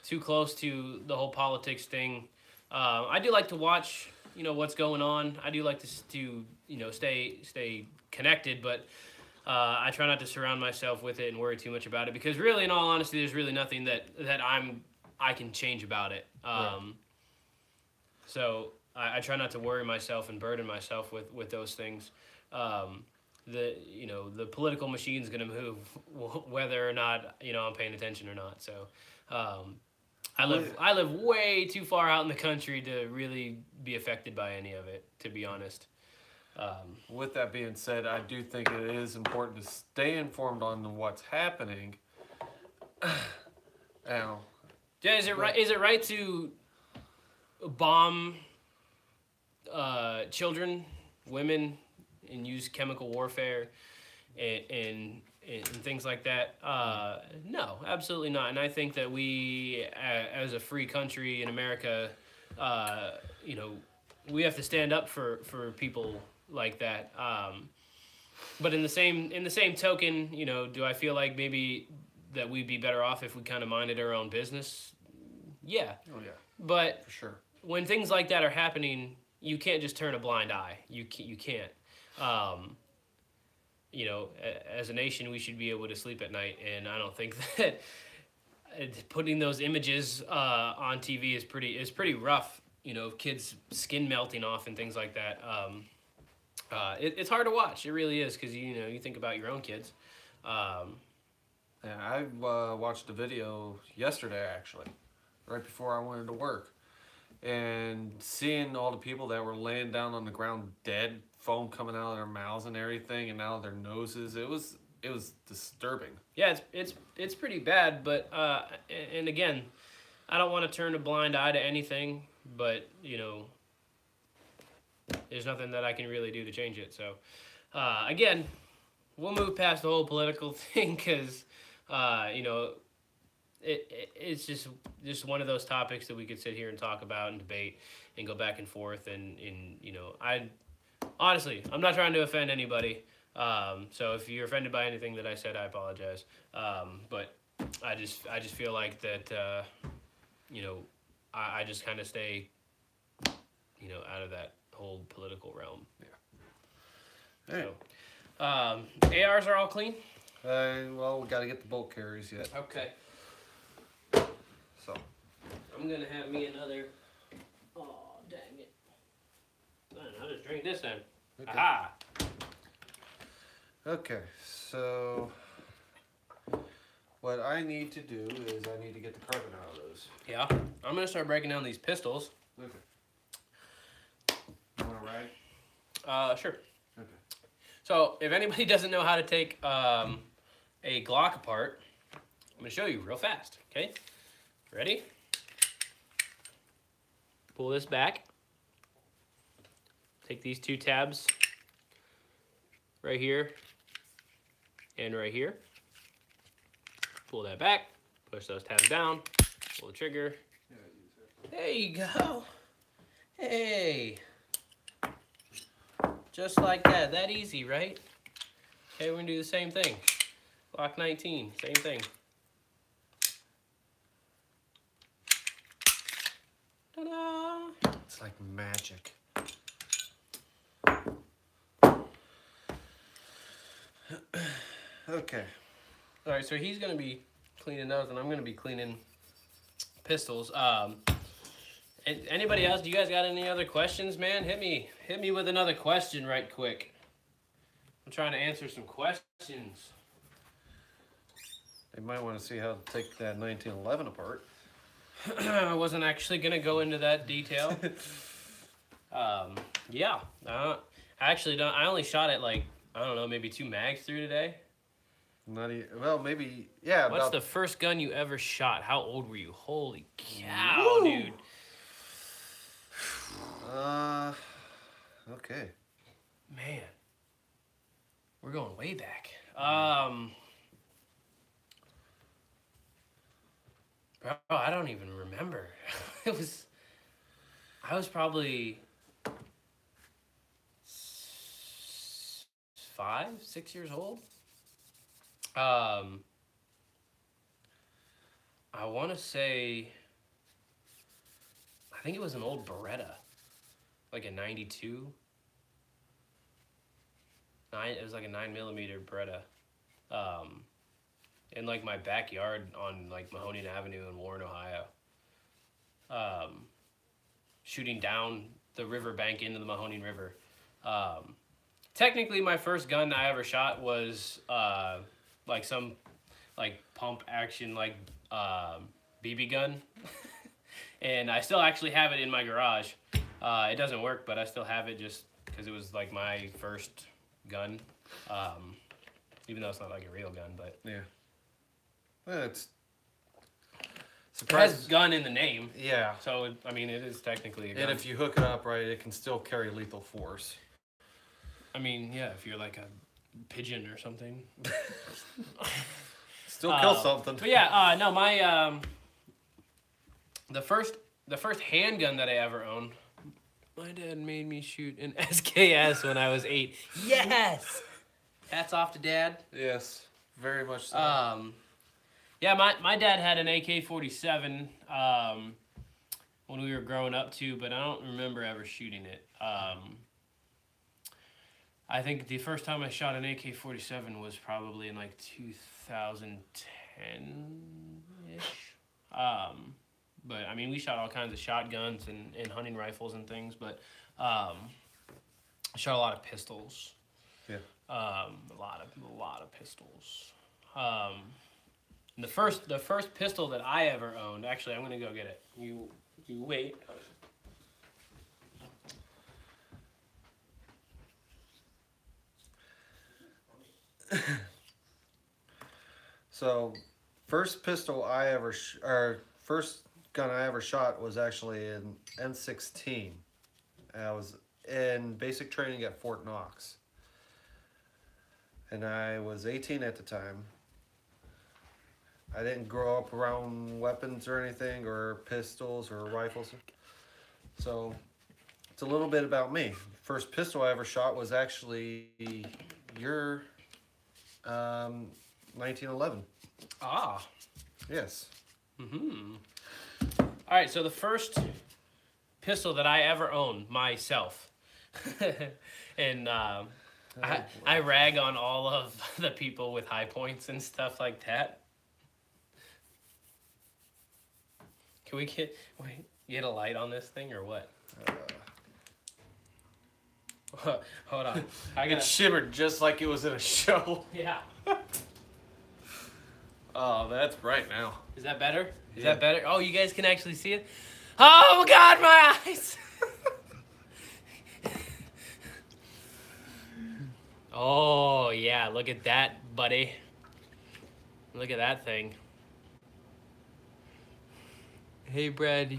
too close to the whole politics thing. I do like to watch, you know, what's going on. I do like to you know, stay connected, but I try not to surround myself with it and worry too much about it, because really, in all honesty, there's really nothing that I can change about it. Right. So I try not to worry myself and burden myself with those things. The political machine's gonna move whether or not, you know, I'm paying attention or not. So I live way too far out in the country to really be affected by any of it, to be honest. With that being said, I do think it is important to stay informed on what's happening. Now, yeah, is it right to bomb children, women, and use chemical warfare and things like that? No, absolutely not. And I think that we, as a free country in America, you know, we have to stand up for people like that. But in the same token, you know, do I feel like maybe that we'd be better off if we kind of minded our own business? Yeah. Oh yeah. But for sure, when things like that are happening, you can't just turn a blind eye. You can't. You know, as a nation, we should be able to sleep at night, and I don't think that putting those images on TV is pretty rough. You know, kids' skin melting off and things like that. It's hard to watch. It really is, because you know, you think about your own kids. Yeah, I watched a video yesterday, actually, right before I went into work, and seeing all the people that were laying down on the ground dead, foam coming out of their mouths and everything, and out of their noses. It was disturbing. Yeah, it's pretty bad, but and again, I don't want to turn a blind eye to anything, but you know, there's nothing that I can really do to change it. So again, we'll move past the whole political thing, because you know, it's just one of those topics that we could sit here and talk about and debate and go back and forth and you know, I honestly, I'm not trying to offend anybody. So if you're offended by anything that I said, I apologize. But I just feel like that you know, I just kind of stay, you know, out of that whole political realm. Yeah. Hey. So, ARs are all clean. Well, we got to get the bolt carriers yet. Okay. So. I'm gonna have me another. Oh dang it! I'll just drink this then. Okay. Aha! Okay, so what I need to do is I need to get the carbon out of those. Yeah, I'm gonna start breaking down these pistols. Okay. You want to ride? Sure. Okay. So if anybody doesn't know how to take a Glock apart, I'm gonna show you real fast. Okay, ready? Pull this back. Take these two tabs right here and right here. Pull that back, push those tabs down, pull the trigger. There you go. Hey. Just like that. That easy, right? Okay, we're gonna do the same thing. Glock 19, same thing. Ta-da! It's like magic. Okay. All right, so he's gonna be cleaning those, and I'm gonna be cleaning pistols. And anybody else? Do you guys got any other questions, man? Hit me with another question right quick. I'm trying to answer some questions. They might want to see how to take that 1911 apart. I wasn't actually gonna go into that detail. Yeah. I actually don't. I only shot it like, I don't know, maybe 2 mags through today. Not even, well, maybe, yeah. What's about, the first gun you ever shot? How old were you? Holy cow, Woo! dude. Okay. Man. We're going way back. Bro, I don't even remember. I was probably 5, 6 years old. I want to say, I think it was an old Beretta, like a 92. It was like a 9mm Beretta. In like my backyard on like Mahoning Avenue in Warren, Ohio. Shooting down the riverbank into the Mahoning River. Technically, my first gun I ever shot was like some like pump action like BB gun, and I still actually have it in my garage. It doesn't work, but I still have it just because it was like my first gun. Even though it's not like a real gun, but Yeah. Well, it's it has gun in the name. Yeah. So I mean, it is technically a gun. And if you hook it up right, it can still carry lethal force. I mean, yeah, if you're like a pigeon or something. Still kill something. But yeah, no, my the first handgun that I ever owned, my dad made me shoot an SKS when I was 8. Yes. Hats off to Dad. Yes, very much so. Yeah, my dad had an AK-47 when we were growing up too, but I don't remember ever shooting it. I think the first time I shot an AK-47 was probably in like 2010-ish. But I mean, we shot all kinds of shotguns and hunting rifles and things, but I shot a lot of pistols. Yeah. A lot of pistols. And the first pistol that I ever owned, actually, I'm gonna go get it. You wait. So, first pistol I ever, first gun I ever shot was actually an N16. I was in basic training at Fort Knox. And I was 18 at the time. I didn't grow up around weapons or anything, or pistols or rifles. So it's a little bit about me. First pistol I ever shot was actually your 1911. Ah. Yes. Mm-hmm. All right, so the first pistol that I ever owned myself, and I rag on all of the people with high points and stuff like that. Can we get a light on this thing or what? Hold on. It shimmered just like it was in a show. Yeah. Oh, that's bright now. Is that better? Is Yeah. that better? Oh, you guys can actually see it? Oh, God, my eyes! Oh, yeah, look at that, buddy. Look at that thing. Hey, Brad,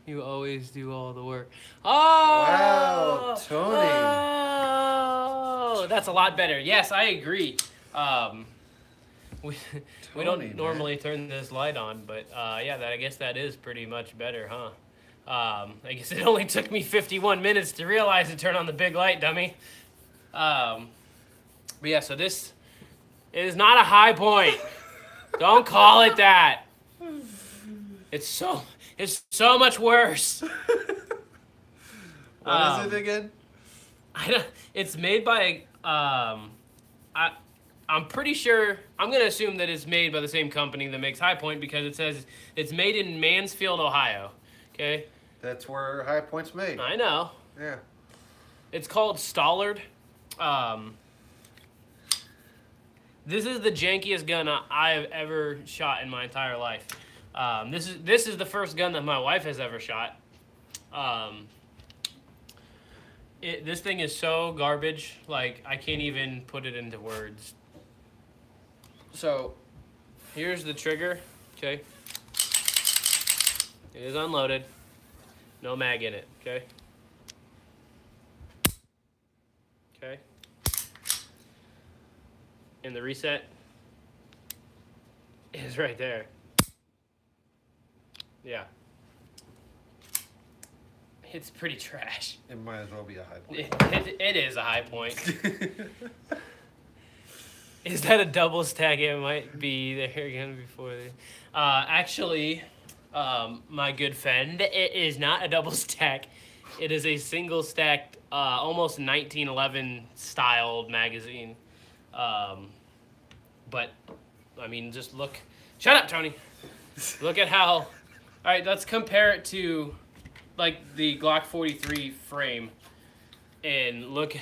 you always do all the work. Oh! Wow, Tony. Oh, that's a lot better. Yes, I agree. We don't Tony, normally turn this light on, but yeah, I guess that is pretty much better, huh? I guess it only took me 51 minutes to realize to turn on the big light, dummy. But yeah, so this is not a high point. Don't call it that. It's so much worse. What is it again? It's made by I'm pretty sure, I'm going to assume that it's made by the same company that makes High Point because it says it's made in Mansfield, Ohio. Okay? That's where High Point's made. I know. Yeah. It's called Stollard. This is the jankiest gun I have ever shot in my entire life. This is the first gun that my wife has ever shot. This thing is so garbage, like I can't even put it into words. So, here's the trigger, okay? It is unloaded. No mag in it, okay? Okay. And the reset is right there. Yeah. It's pretty trash. It might as well be a High Point. It is a high point. Is that a double stack? It might be there again before. Actually, my good friend, it is not a double stack. It is a single stacked, almost 1911 styled magazine. But, I mean, just look. Shut up, Tony. Look at how. All right, let's compare it to, like, the Glock 43 frame, and look.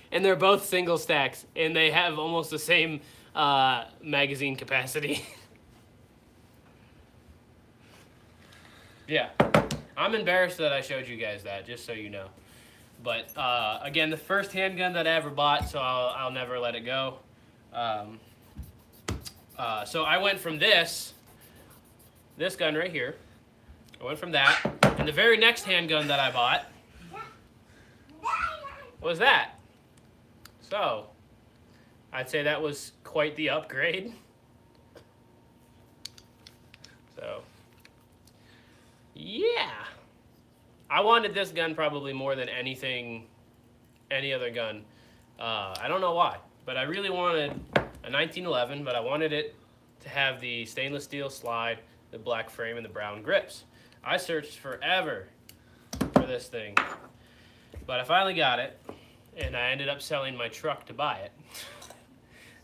And they're both single stacks, and they have almost the same magazine capacity. Yeah, I'm embarrassed that I showed you guys that, just so you know. But again, the first handgun that I ever bought, so I'll never let it go. So I went from this gun right here. I went from that, and the very next handgun that I bought was that. So, I'd say that was quite the upgrade. So, yeah. I wanted this gun probably more than any other gun. I don't know why, but I really wanted a 1911, but I wanted it to have the stainless steel slide, the black frame, and the brown grips. I searched forever for this thing, but I finally got it. And I ended up selling my truck to buy it.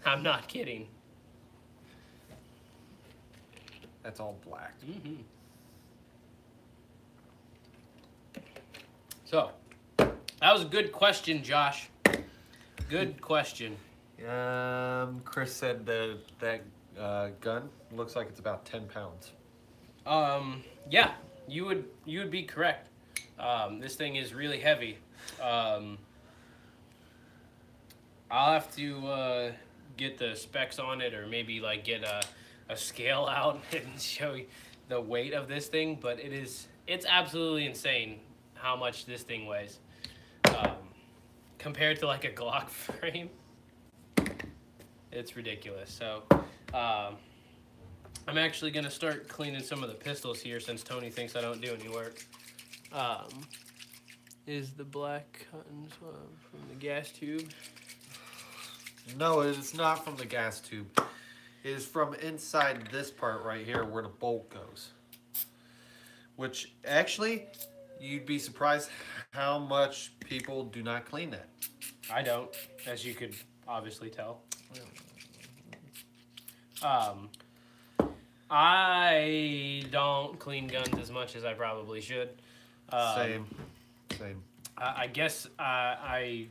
I'm not kidding. That's all black. Mm-hmm. So, that was a good question, Josh. Good question. Chris said that gun looks like it's about 10 pounds. Yeah, you would be correct. This thing is really heavy. I'll have to get the specs on it, or maybe like get a scale out and show you the weight of this thing. But it's absolutely insane how much this thing weighs. compared to like a Glock frame, it's ridiculous. So I'm actually gonna start cleaning some of the pistols here since Tony thinks I don't do any work. Is the black cotton swab from the gas tube? No, it is not from the gas tube. It is from inside this part right here where the bolt goes. Which actually, you'd be surprised how much people do not clean that. I don't, as you could obviously tell. I don't clean guns as much as I probably should. Same. I guess I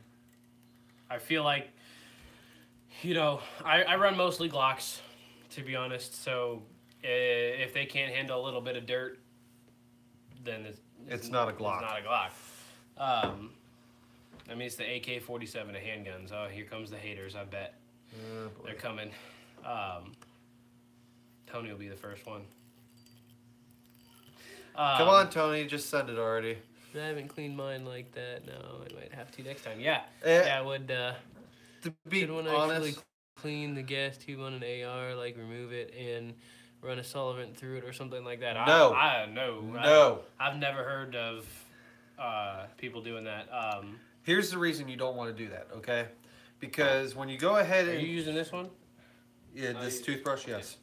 feel like, you know, I run mostly Glocks, to be honest. So if they can't handle a little bit of dirt, then it's not a Glock. It's not a Glock. I mean, it's the AK-47 of handguns. Oh, here comes the haters, I bet. They're coming. Tony will be the first one. Come on, Tony, just send it already. I haven't cleaned mine like that. No, I might have to next time. Yeah, I would. To be honest, actually clean the gas tube on an AR, like remove it and run a solvent through it or something like that. No. No. I've never heard of people doing that. Here's the reason you don't want to do that, okay? Because when you go ahead and... Are you using this one? Yeah, this toothbrush, yes.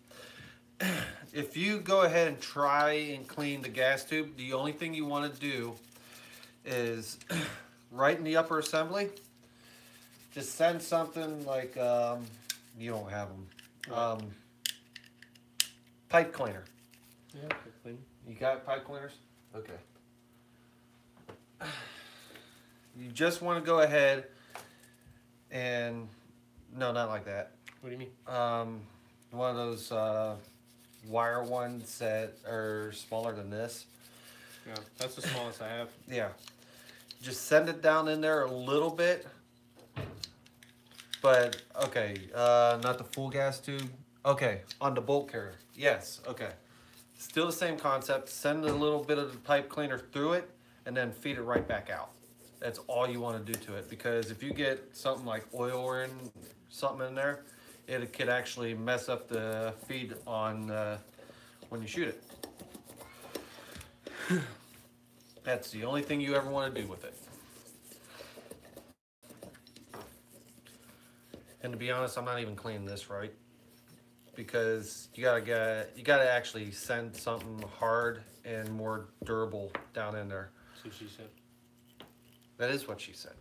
If you go ahead and try and clean the gas tube, the only thing you want to do is right in the upper assembly, just send something like, you don't have them, pipe cleaner. Yeah, pipe cleaner. You got pipe cleaners? Okay. You just want to go ahead and, no, not like that. What do you mean? One of those wire ones that are smaller than this. Yeah, that's the smallest I have. Yeah. Just send it down in there a little bit. But, okay, not the full gas tube. Okay, on the bolt carrier. Yes, okay. Still the same concept. Send a little bit of the pipe cleaner through it and then feed it right back out. That's all you want to do to it, because if you get something like oil or something in there, it could actually mess up the feed on when you shoot it. That's the only thing you ever want to do with it. And to be honest, I'm not even cleaning this right, because you gotta actually send something hard and more durable down in there. That's what she said. That is what she said.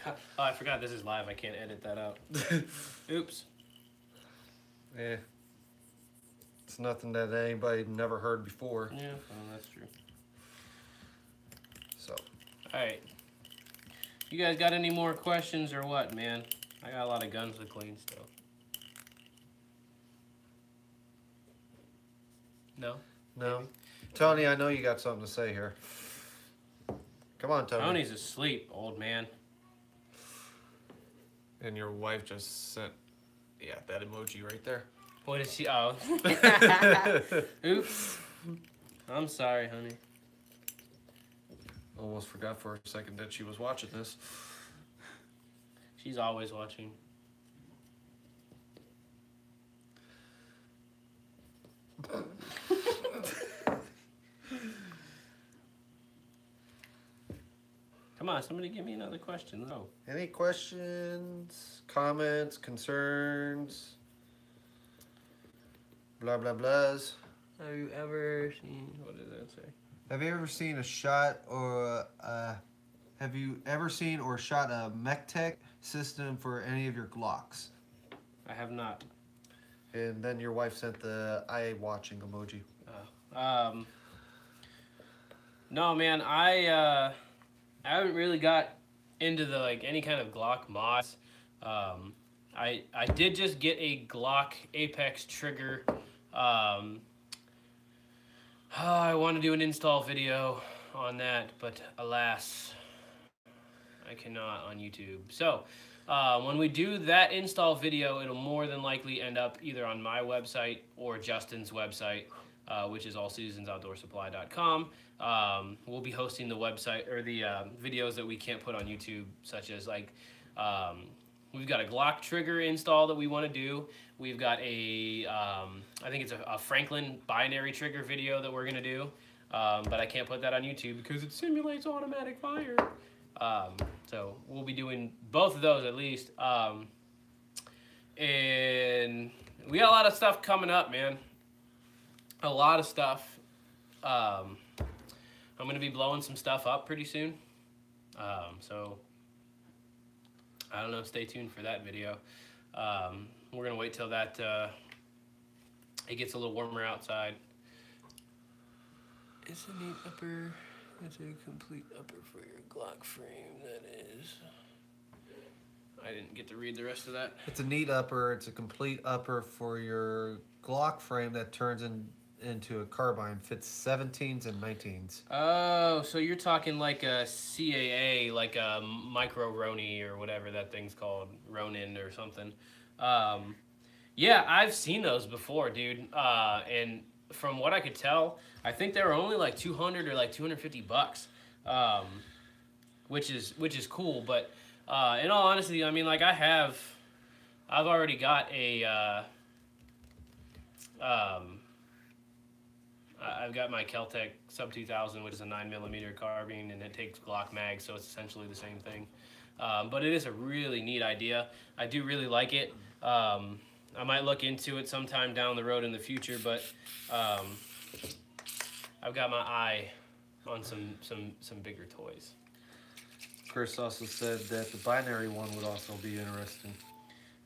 Oh, I forgot this is live. I can't edit that out. Oops. Yeah. It's nothing that anybody never heard before. Yeah, well, that's true. So. Alright. You guys got any more questions or what, man? I got a lot of guns to clean still. No? No. Maybe? Tony, I know you got something to say here. Come on, Tony. Tony's asleep, old man. And your wife just sent, yeah, that emoji right there. What is she? Oh. Oops. I'm sorry, honey. Almost forgot for a second that she was watching this. She's always watching. Come on, somebody give me another question. No. Any questions, comments, concerns, blah, blah, blahs? Have you ever seen, what does that say? Have you ever seen a shot or, have you ever seen or shot a MechTech system for any of your Glocks? I have not. And then your wife sent the eye watching emoji. No, man, I haven't really got into the any kind of Glock mods. I did just get a Glock Apex trigger. I want to do an install video on that, but alas, I cannot on YouTube. So when we do that install video, it'll more than likely end up either on my website or Justin's website. which is allseasonsoutdoorsupply.com. We'll be hosting the website or the videos that we can't put on YouTube, such as like we've got a Glock trigger install that we want to do. We've got a I think it's a Franklin binary trigger video that we're gonna do, but I can't put that on YouTube because it simulates automatic fire. So we'll be doing both of those at least. And we got a lot of stuff coming up, man. A lot of stuff. I'm going to be blowing some stuff up pretty soon. So, I don't know. Stay tuned for that video. We're going to wait till that it gets a little warmer outside. It's a neat upper. It's a complete upper for your Glock frame, that is. I didn't get to read the rest of that. It's a neat upper. It's a complete upper for your Glock frame that turns into a carbine. Fits 17s and 19s. Oh, so you're talking like a CAA, like a micro Roni or whatever that thing's called, Ronin or something. Yeah, I've seen those before, dude. And from what I could tell, I think they were only like 200 or like 250 bucks, which is cool. But in all honesty, I mean, like I've already got a I've got my Keltec Sub 2000, which is a 9mm carbine, and it takes Glock mags, so it's essentially the same thing. But it is a really neat idea. I do really like it. I might look into it sometime down the road in the future, but I've got my eye on some bigger toys. Chris also said that the binary one would also be interesting.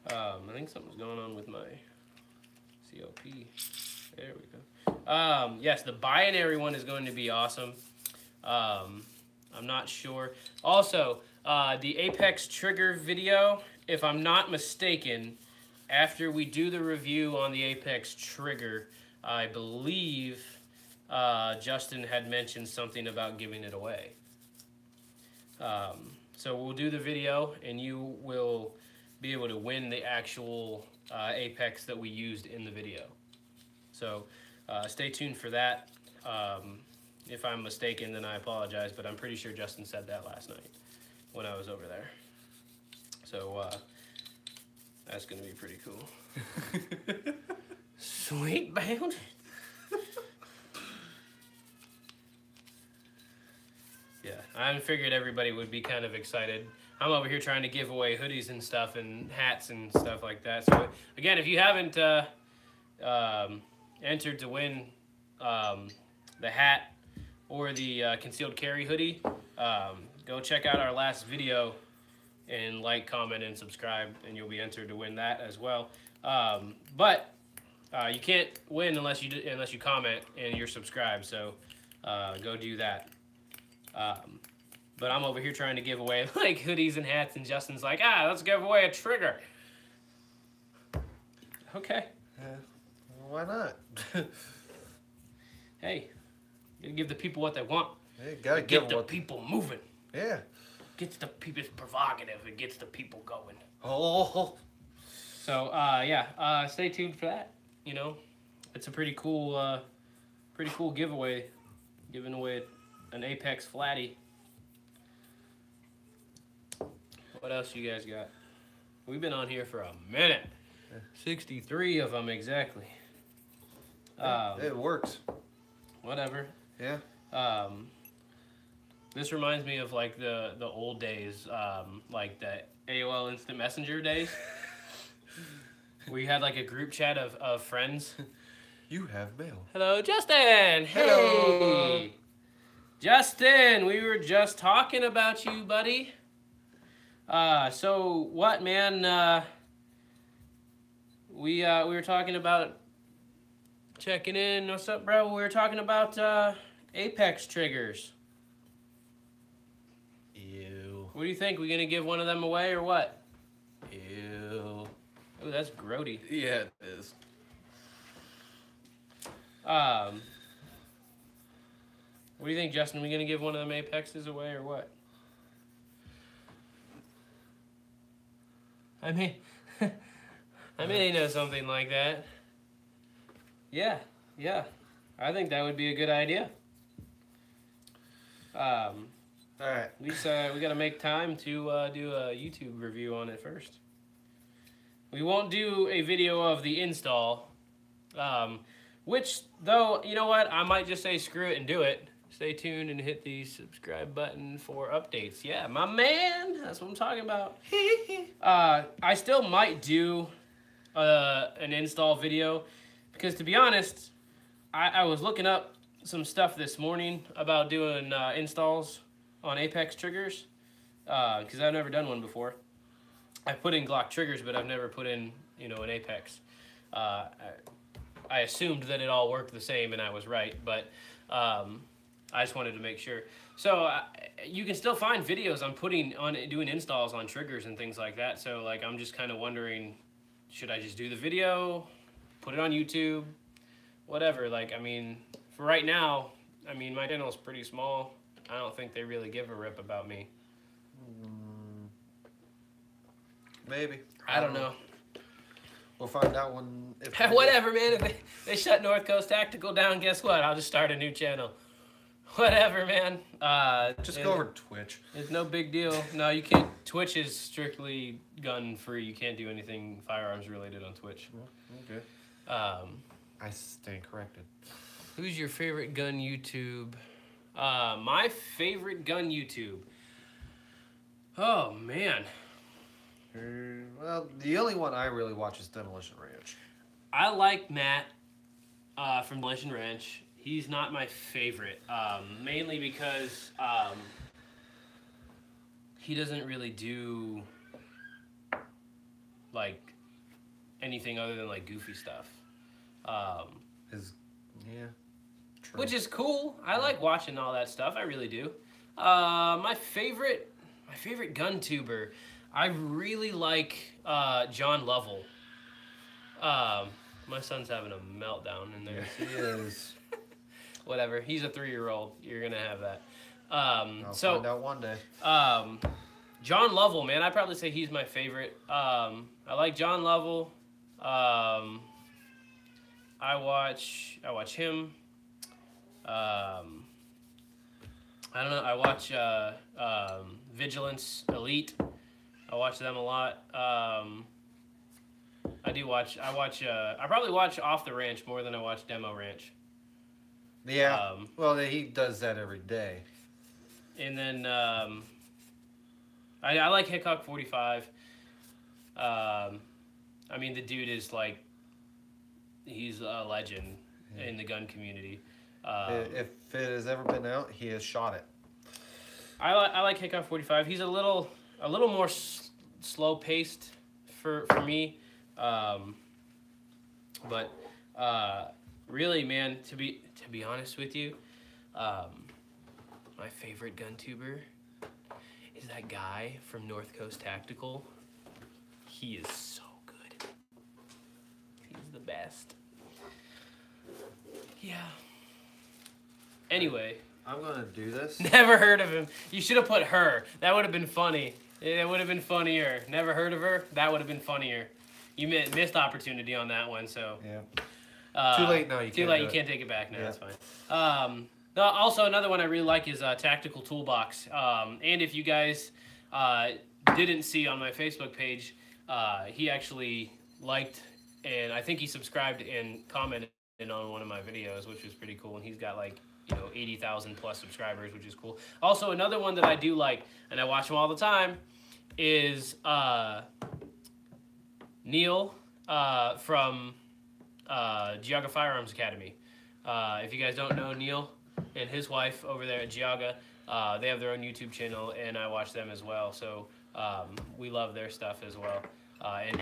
I think something's going on with my COP. There we go. Yes, the binary one is going to be awesome. I'm not sure. Also, the Apex trigger video, if I'm not mistaken, after we do the review on the Apex trigger, I believe Justin had mentioned something about giving it away. So we'll do the video, and you will be able to win the actual Apex that we used in the video. So stay tuned for that. If I'm mistaken, then I apologize, but I'm pretty sure Justin said that last night when I was over there. So that's going to be pretty cool. Sweet bound. Yeah, I figured everybody would be kind of excited. I'm over here trying to give away hoodies and stuff and hats and stuff like that. So again, if you haven't entered to win the hat or the concealed carry hoodie, go check out our last video and like, comment, and subscribe, and you'll be entered to win that as well. But you can't win unless you comment and you're subscribed. So go do that. But I'm over here trying to give away like hoodies and hats, and Justin's like, let's give away a trigger. Okay. Why not? Hey, you gotta give the people what they want. Hey, gotta get the people moving. Yeah. Gets the people, it's provocative. It gets the people going. Oh. So yeah, stay tuned for that. You know, it's a pretty cool giveaway, giving away an Apex Flatty. What else you guys got? We've been on here for a minute. 63 of them exactly. It works. Whatever. Yeah. This reminds me of like the old days, like the AOL Instant Messenger days. We had like a group chat of friends. You have mail. Hello, Justin. Hello. Hey. Justin, we were just talking about you, buddy. So what, man? We were talking about checking in. What's up, bro? We were talking about Apex triggers. Ew. What do you think? We gonna give one of them away or what? Ew. Oh, that's grody. Yeah, it is. What do you think, Justin? We gonna give one of them Apexes away or what? I may know something like that. Yeah. I think that would be a good idea. All right. At least we got to make time to do a YouTube review on it first. We won't do a video of the install, which, though, you know what? I might just say screw it and do it. Stay tuned and hit the subscribe button for updates. Yeah, my man. That's what I'm talking about. I still might do an install video because, to be honest, I was looking up some stuff this morning about doing installs on Apex triggers because I've never done one before. I've put in Glock triggers, but I've never put in, you know, an Apex. I assumed that it all worked the same, and I was right, but I just wanted to make sure. So you can still find videos on doing installs on triggers and things like that. So like I'm just kind of wondering, should I just do the video, put it on YouTube, whatever? Like, I mean, for right now, I mean, my channel is pretty small. I don't think they really give a rip about me. Maybe. I don't know. We'll find out when. Whatever, man. If they shut North Coast Tactical down, guess what? I'll just start a new channel. Whatever, man. Just go over to Twitch. It's no big deal. No, you can't. Twitch is strictly gun free. You can't do anything firearms related on Twitch. Okay. I stand corrected. Who's your favorite gun YouTube? My favorite gun YouTube. Oh man. Well, the only one I really watch is Demolition Ranch. I like Matt from Demolition Ranch. He's not my favorite, mainly because he doesn't really do like anything other than like goofy stuff. Yeah. True. Which is cool. I like watching all that stuff. I really do. My favorite gun tuber. I really like John Lovell. My son's having a meltdown in there. Yes, he is. Whatever. He's a 3-year-old. You're gonna have that. I'll find out one day. John Lovell, man, I'd probably say he's my favorite. I like John Lovell. I watch him. I don't know. I watch Vigilance Elite. I watch them a lot. I probably watch Off the Ranch more than I watch Demo Ranch. Yeah. Well, he does that every day. And then I like Hickok 45. I mean, the dude is like, he's a legend in the gun community. If it has ever been out, he has shot it. I like Hickok 45. He's a little more slow paced for me, but really, man, to be honest with you, my favorite gun tuber is that guy from North Coast Tactical. He is so good. He's the best. Yeah. Anyway. I'm going to do this. Never heard of him. You should have put her. That would have been funny. It would have been funnier. Never heard of her? That would have been funnier. You missed opportunity on that one, so. Yeah. Too late now. You can't take it back now. Yeah. That's fine. Also, another one I really like is Tactical Toolbox. And if you guys didn't see on my Facebook page, he actually liked and I think he subscribed and commented on one of my videos, which was pretty cool. And he's got like 80,000 plus subscribers, which is cool. Also, another one that I do like, and I watch him all the time, is Neil from Giaga Firearms Academy. If you guys don't know Neil and his wife over there at Giaga, they have their own YouTube channel, and I watch them as well. So we love their stuff as well. And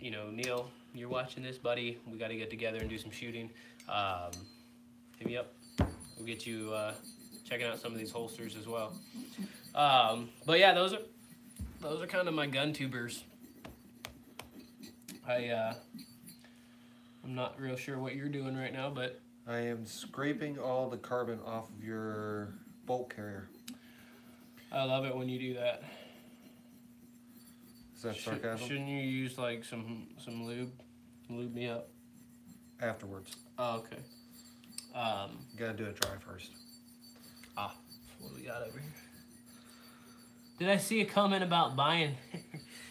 Neil, you're watching this, buddy. We got to get together and do some shooting. Hit me up. We'll get you checking out some of these holsters as well. But yeah, those are kind of my gun tubers. I'm not real sure what you're doing right now, but I am scraping all the carbon off of your bolt carrier. I love it when you do that. Is that sarcasm? Shouldn't you use like some lube? Lube me up. Afterwards. Oh, okay. You gotta do it dry first. What do we got over here? Did I see a comment about buying?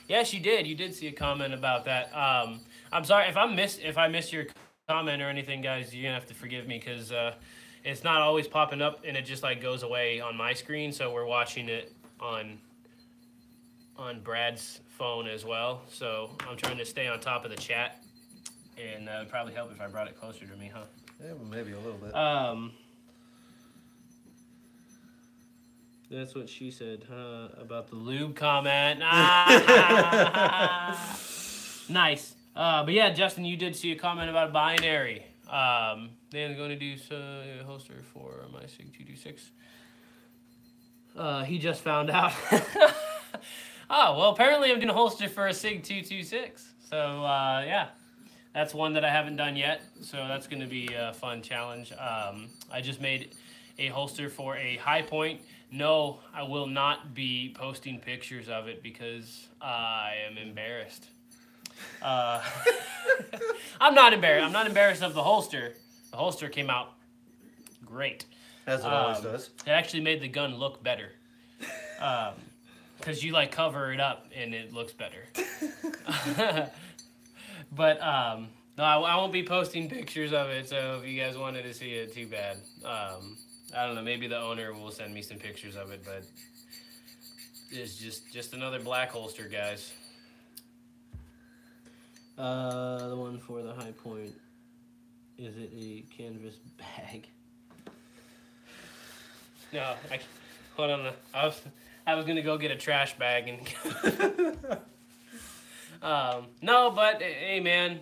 Yes, you did. You did see a comment about that. I'm sorry if I missed your comment or anything, guys. You're gonna have to forgive me because it's not always popping up and it just like goes away on my screen. So we're watching it on Brad's phone as well. So I'm trying to stay on top of the chat, and it would probably help if I brought it closer to me, huh? Yeah, maybe a little bit. That's what she said, huh? About the lube comment. Nice. But yeah, Justin, you did see a comment about a binary. They're going to do a holster for my SIG 226. He just found out. Oh, well, apparently I'm doing a holster for a SIG 226. So, yeah. That's one that I haven't done yet. So that's going to be a fun challenge. I just made a holster for a High Point. No, I will not be posting pictures of it because I am embarrassed. I'm not embarrassed. I'm not embarrassed of the holster. The holster came out great. As it always does. It actually made the gun look better. Because you like cover it up and it looks better. But no, I won't be posting pictures of it. So if you guys wanted to see it, too bad. I don't know. Maybe the owner will send me some pictures of it, but it's just another black holster, guys. The one for the High Point. Is it a canvas bag? No, hold on. I was gonna go get a trash bag and. No, but hey, man.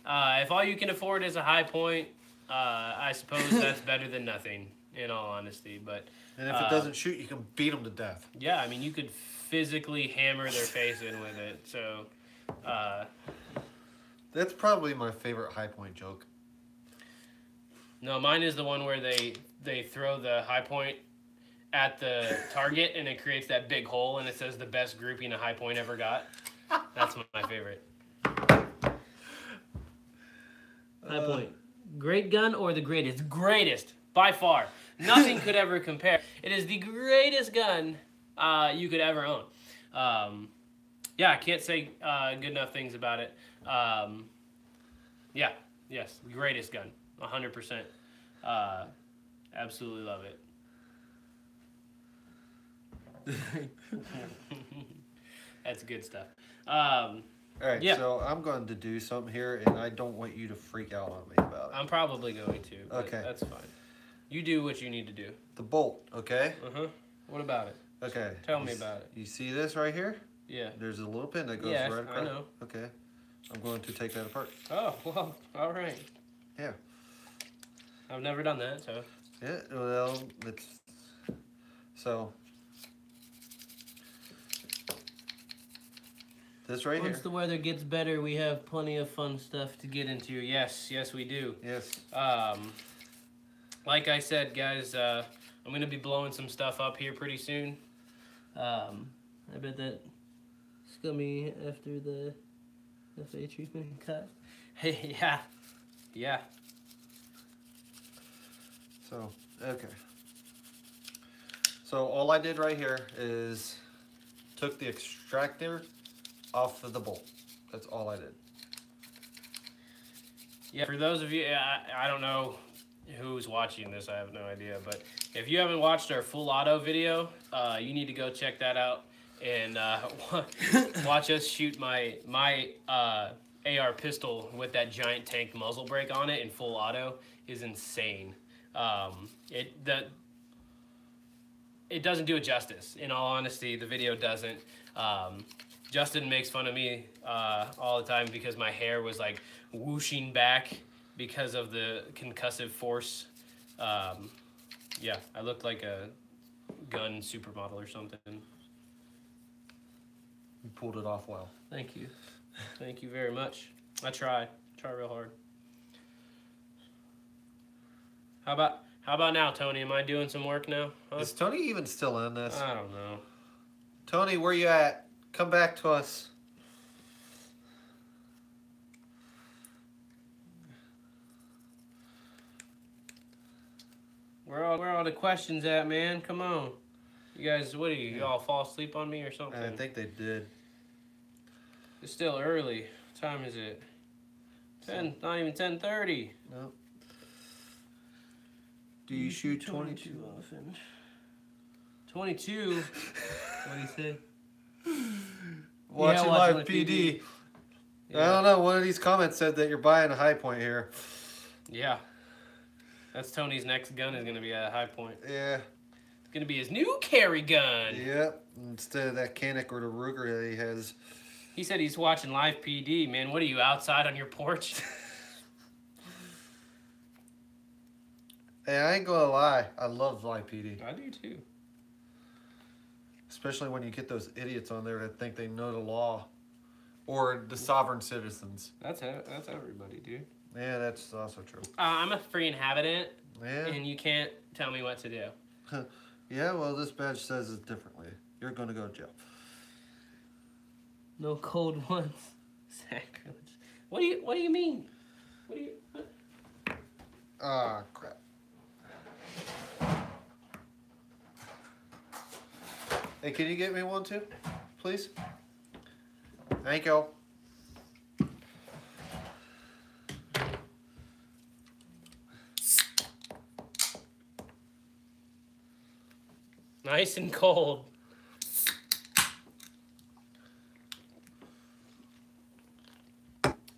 If all you can afford is a High Point, I suppose that's better than nothing. In all honesty, but and if it doesn't shoot, you can beat them to death. Yeah, I mean, you could physically hammer their face in with it. So, that's probably my favorite High Point joke. No, mine is the one where they throw the High Point at the target and it creates that big hole and it says the best grouping a High Point ever got. That's my favorite. High Point, great gun or the greatest? Greatest by far. Nothing could ever compare. It is the greatest gun you could ever own. Yeah, I can't say good enough things about it. Yeah, yes, greatest gun, 100%. Absolutely love it. That's good stuff. All right, yeah. So I'm going to do something here, and I don't want you to freak out on me about it. I'm probably going to. Okay. That's fine. You do what you need to do. The bolt, okay? Uh-huh. What about it? Okay. Tell me about it. You see this right here? Yeah. There's a little pin that goes right across. I know. Okay. I'm going to take that apart. Oh, well, all right. Yeah. I've never done that, so. Yeah, well, it's... So... This right here. Once the weather gets better, we have plenty of fun stuff to get into. Yes, we do. Yes. Like I said, guys, I'm going to be blowing some stuff up here pretty soon. I bet that scummy after the FA treatment cut. Hey, yeah. So, okay. So all I did right here is took the extractor off of the bolt. That's all I did. Yeah, for those of you, I don't know who's watching this, I have no idea, but if you haven't watched our full auto video, you need to go check that out and watch us shoot my AR pistol with that giant tank muzzle brake on it in full auto is insane. It doesn't do it justice. In all honesty, the video doesn't. Justin makes fun of me all the time because my hair was like whooshing back because of the concussive force. Yeah, I looked like a gun supermodel or something. You pulled it off well. Thank you. Thank you very much. I try real hard. How about now, Tony? Am I doing some work now? Huh? Is Tony even still in this? I don't know. Tony, where you at? Come back to us. where are all the questions at, man? Come on. You guys, what are you? You all fall asleep on me or something? I think they did. It's still early. What time is it? 10. Not even 10:30. No. Do you shoot 22 often? 22. What do you say? Watching live PD. Yeah. I don't know. One of these comments said that you're buying a High Point here. Yeah. That's Tony's next gun is going to be a High Point. Yeah. It's going to be his new carry gun. Yep. Instead of that Canik or the Ruger that he has. He said he's watching live PD. Man, what are you, outside on your porch? Hey, I ain't gonna lie. I love live PD. I do too. Especially when you get those idiots on there that think they know the law. Or the sovereign citizens. That's everybody, dude. Yeah, that's also true. I'm a free inhabitant, yeah. And you can't tell me what to do. Yeah, well, this badge says it differently. You're going to go to jail. No cold ones. Sacrilege. What do you mean? What do you... Ah, crap. Hey, can you get me one too, please? Thank you. Nice and cold.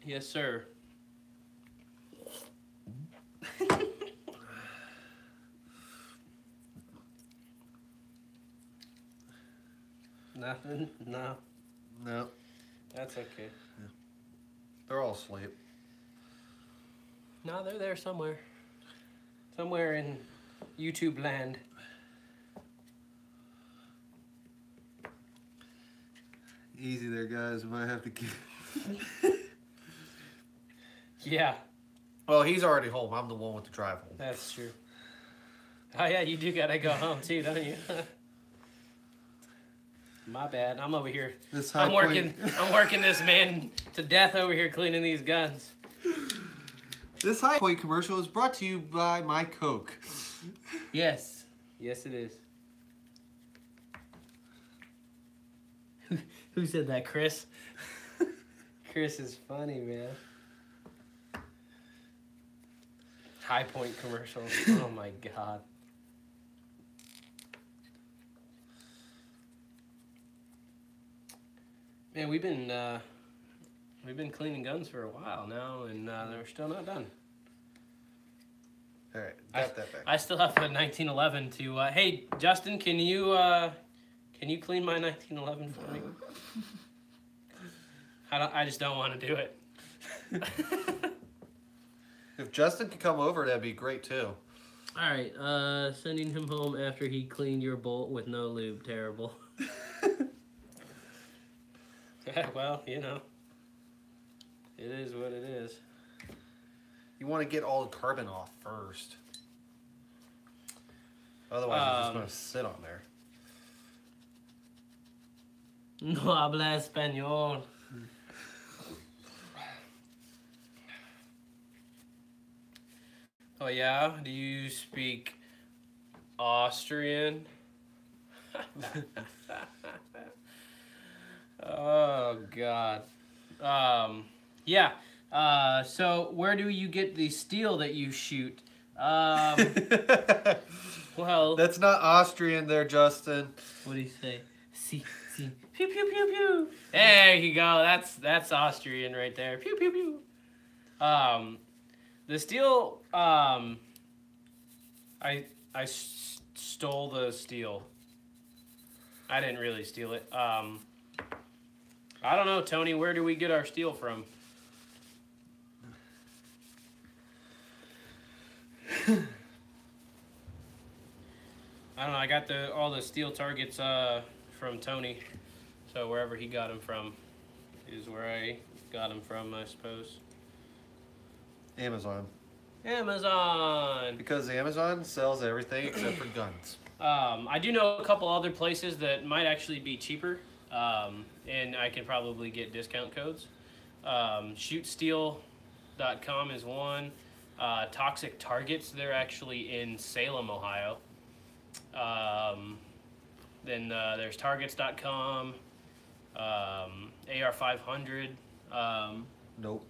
Yes, sir. Nothing? No. No. That's okay. Yeah. They're all asleep. No, they're there somewhere. Somewhere in YouTube land. Easy there, guys. We might have to keep... Yeah. Well, he's already home. I'm the one with the drive home. That's true. Oh, yeah, you do gotta go home, too, don't you? My bad. I'm over here. I'm working this man to death over here cleaning these guns. This High Point commercial is brought to you by My Coke. Yes. Yes, it is. Who said that, Chris? Chris is funny, man. High Point commercials. Oh my God. Man, we've been cleaning guns for a while now, and they're still not done. All right, got that back. I still have a 1911 to. Hey, Justin, can you clean my 1911 for me? I just don't want to do it. If Justin could come over, that'd be great too. All right, sending him home after he cleaned your bolt with no lube. Terrible. Yeah, well, you know, it is what it is. You want to get all the carbon off first. Otherwise, you're just going to sit on there. No habla español. Oh, yeah? Do you speak Austrian? Oh, God. Yeah. So where do you get the steel that you shoot? Well... That's not Austrian there, Justin. What do you say? See. Pew, pew, pew, pew. There you go. That's Austrian right there. Pew, pew, pew. The steel, I stole the steel. I didn't really steal it. I don't know, Tony, where do we get our steel from? I don't know, I got all the steel targets from Tony. So wherever he got them from is where I got them from, I suppose. Amazon. Amazon! Because Amazon sells everything except for guns. I do know a couple other places that might actually be cheaper, and I can probably get discount codes. Shootsteel.com is one. Toxic Targets, they're actually in Salem, Ohio. Then there's Targets.com, AR500. Nope.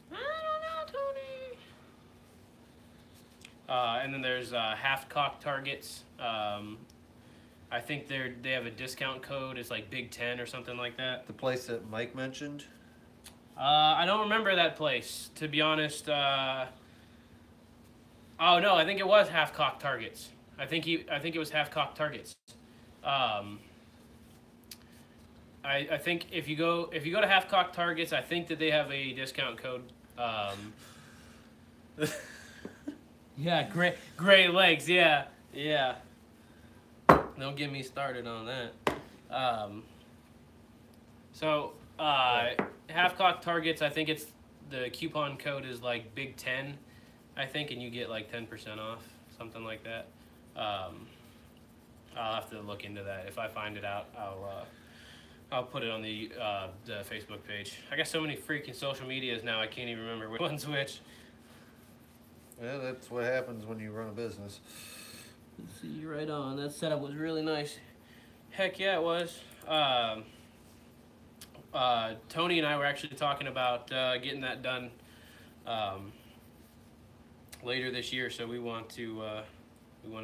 I don't know, Tony. And then there's Half-Cock Targets. I think they have a discount code. It's like Big 10 or something like that. The place that Mike mentioned. I don't remember that place, to be honest. Oh no, I think it was Half-Cock Targets. I think it was Half-Cock Targets. I think if you go to Half-Cock Targets, I think that they have a discount code. Yeah, Great Lakes. Yeah. Don't get me started on that. Half-Cock Targets, I think the coupon code is like Big 10, I think, and you get like 10% off, something like that. I'll have to look into that. If I find it out, I'll put it on the Facebook page. I got so many freaking social medias now, I can't even remember which one's which. Yeah, that's what happens when you run a business. Let's see, right on. That setup was really nice. Heck yeah, it was. Tony and I were actually talking about getting that done later this year, so we want to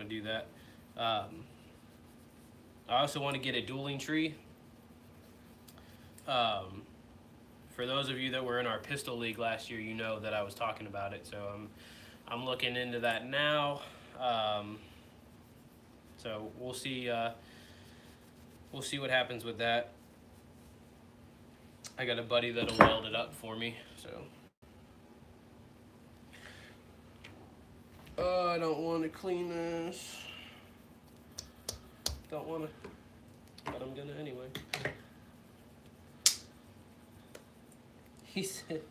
do that. I also want to get a dueling tree. For those of you that were in our pistol league last year, you know that I was talking about it, so I'm looking into that now. So we'll see what happens with that. I got a buddy that'll weld it up for me, so. I don't want to clean this. Don't want to, but I'm gonna anyway. He said,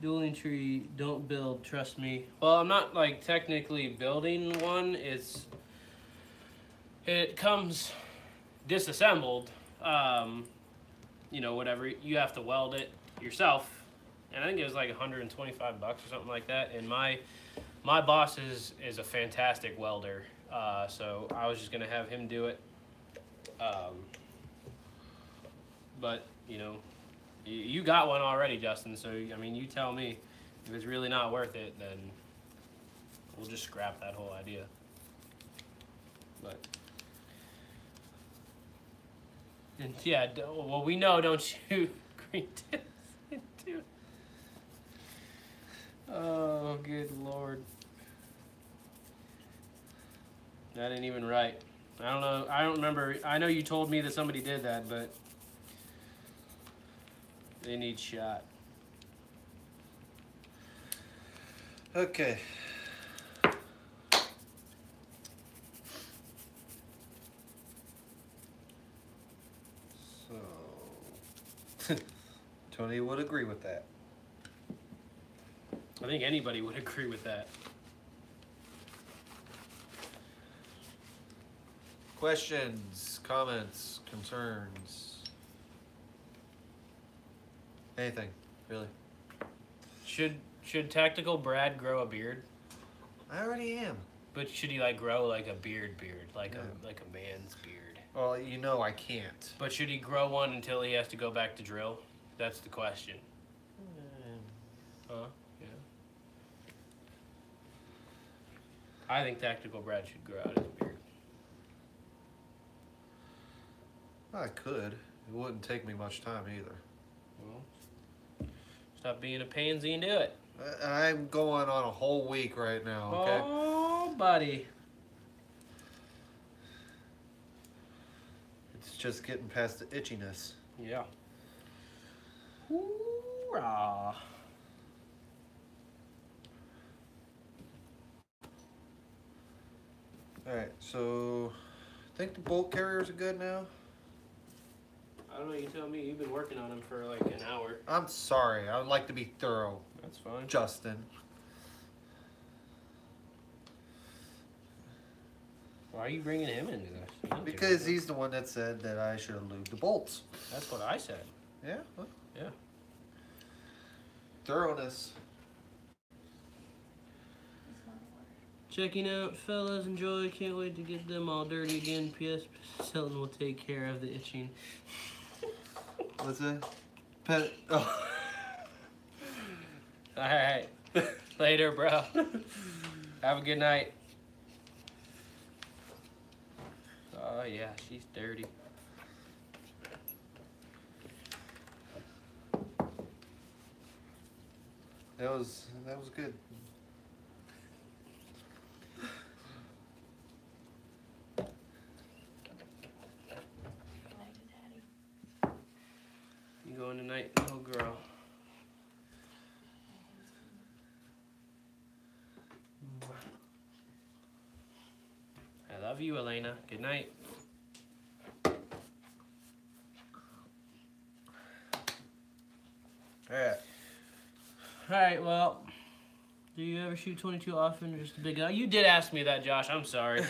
dueling tree, don't build, trust me. Well, I'm not like technically building one. It comes disassembled. You know, whatever, you have to weld it yourself. And I think it was like 125 bucks or something like that. And my boss is a fantastic welder. So I was just gonna have him do it. But, you know, you got one already, Justin, so, I mean, you tell me. If it's really not worth it, then we'll just scrap that whole idea. But, and yeah, well, we know, don't shoot green tips into. Oh, good Lord. That ain't even right. I don't know, I don't remember. I know you told me that somebody did that, but they need shot. Okay. So, Tony would agree with that. I think anybody would agree with that. Questions, comments, concerns? Anything, really? Should Tactical Brad grow a beard? I already am. But should he like grow like a beard, like a man's beard? Well, you know I can't. But should he grow one until he has to go back to drill? That's the question. Huh? Yeah. I think Tactical Brad should grow out his beard. I could. It wouldn't take me much time either. Well, stop being a pansy and do it. I'm going on a whole week right now, okay? Oh, buddy. It's just getting past the itchiness. Yeah. Hoorah. Alright, so I think the bolt carriers are good now. I don't know, you tell me. You've been working on them for like an hour. I'm sorry. I would like to be thorough. That's fine. Justin. Why are you bringing him into this? Because he's the one that said that I should have lubed the bolts. That's what I said. Yeah? Well, Yeah. thoroughness. Checking out, fellas. Enjoy. Can't wait to get them all dirty again. P.S. Selton will take care of the itching. What's it? Pet. Oh. All right. Later, bro. Have a good night. Oh yeah, she's dirty. That was good. You going tonight, little girl? I love you, Elena. Good night. Alright. Alright, well, do you ever shoot 22 often or just a big guy? You did ask me that, Josh. I'm sorry.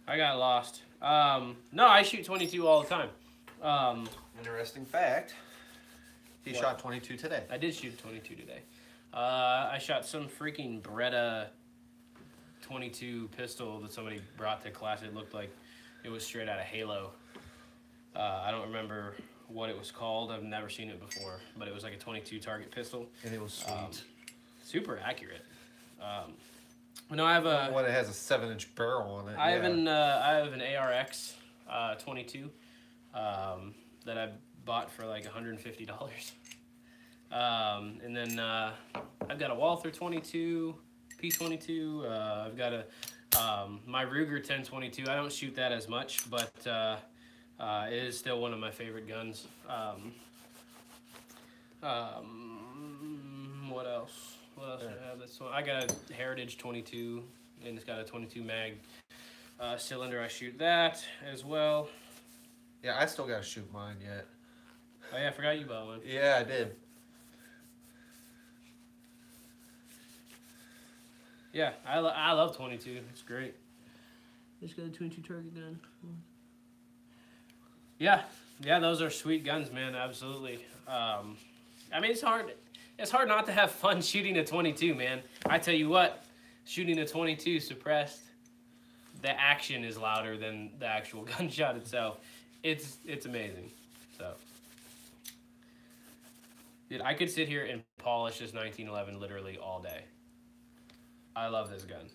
I got lost. No, I shoot 22 all the time. Interesting fact. He shot 22 today. I did shoot 22 today. I shot some freaking Beretta 22 pistol that somebody brought to class. It looked like it was straight out of Halo. I don't remember what it was called. I've never seen it before, but it was like a 22 target pistol. And it was sweet. Super accurate. No, I have a. When it has a 7-inch barrel on it. I have an ARX 22 that I bought for like $150. And then I've got a Walther 22, P22. I've got a my Ruger 1022. I don't shoot that as much, but it is still one of my favorite guns. What else? What else do I have? This one. I got a Heritage 22, and it's got a 22 mag cylinder. I shoot that as well. Yeah, I still gotta shoot mine yet. Oh yeah, I forgot you bought one. Yeah, I did. Yeah, I love 22. It's great. Just got a 22 target gun. Yeah, those are sweet guns, man. Absolutely. I mean, it's hard. It's hard not to have fun shooting a 22, man. I tell you what, shooting a 22 suppressed, the action is louder than the actual gunshot itself. It's amazing. So, dude, I could sit here and polish this 1911 literally all day. I love this gun.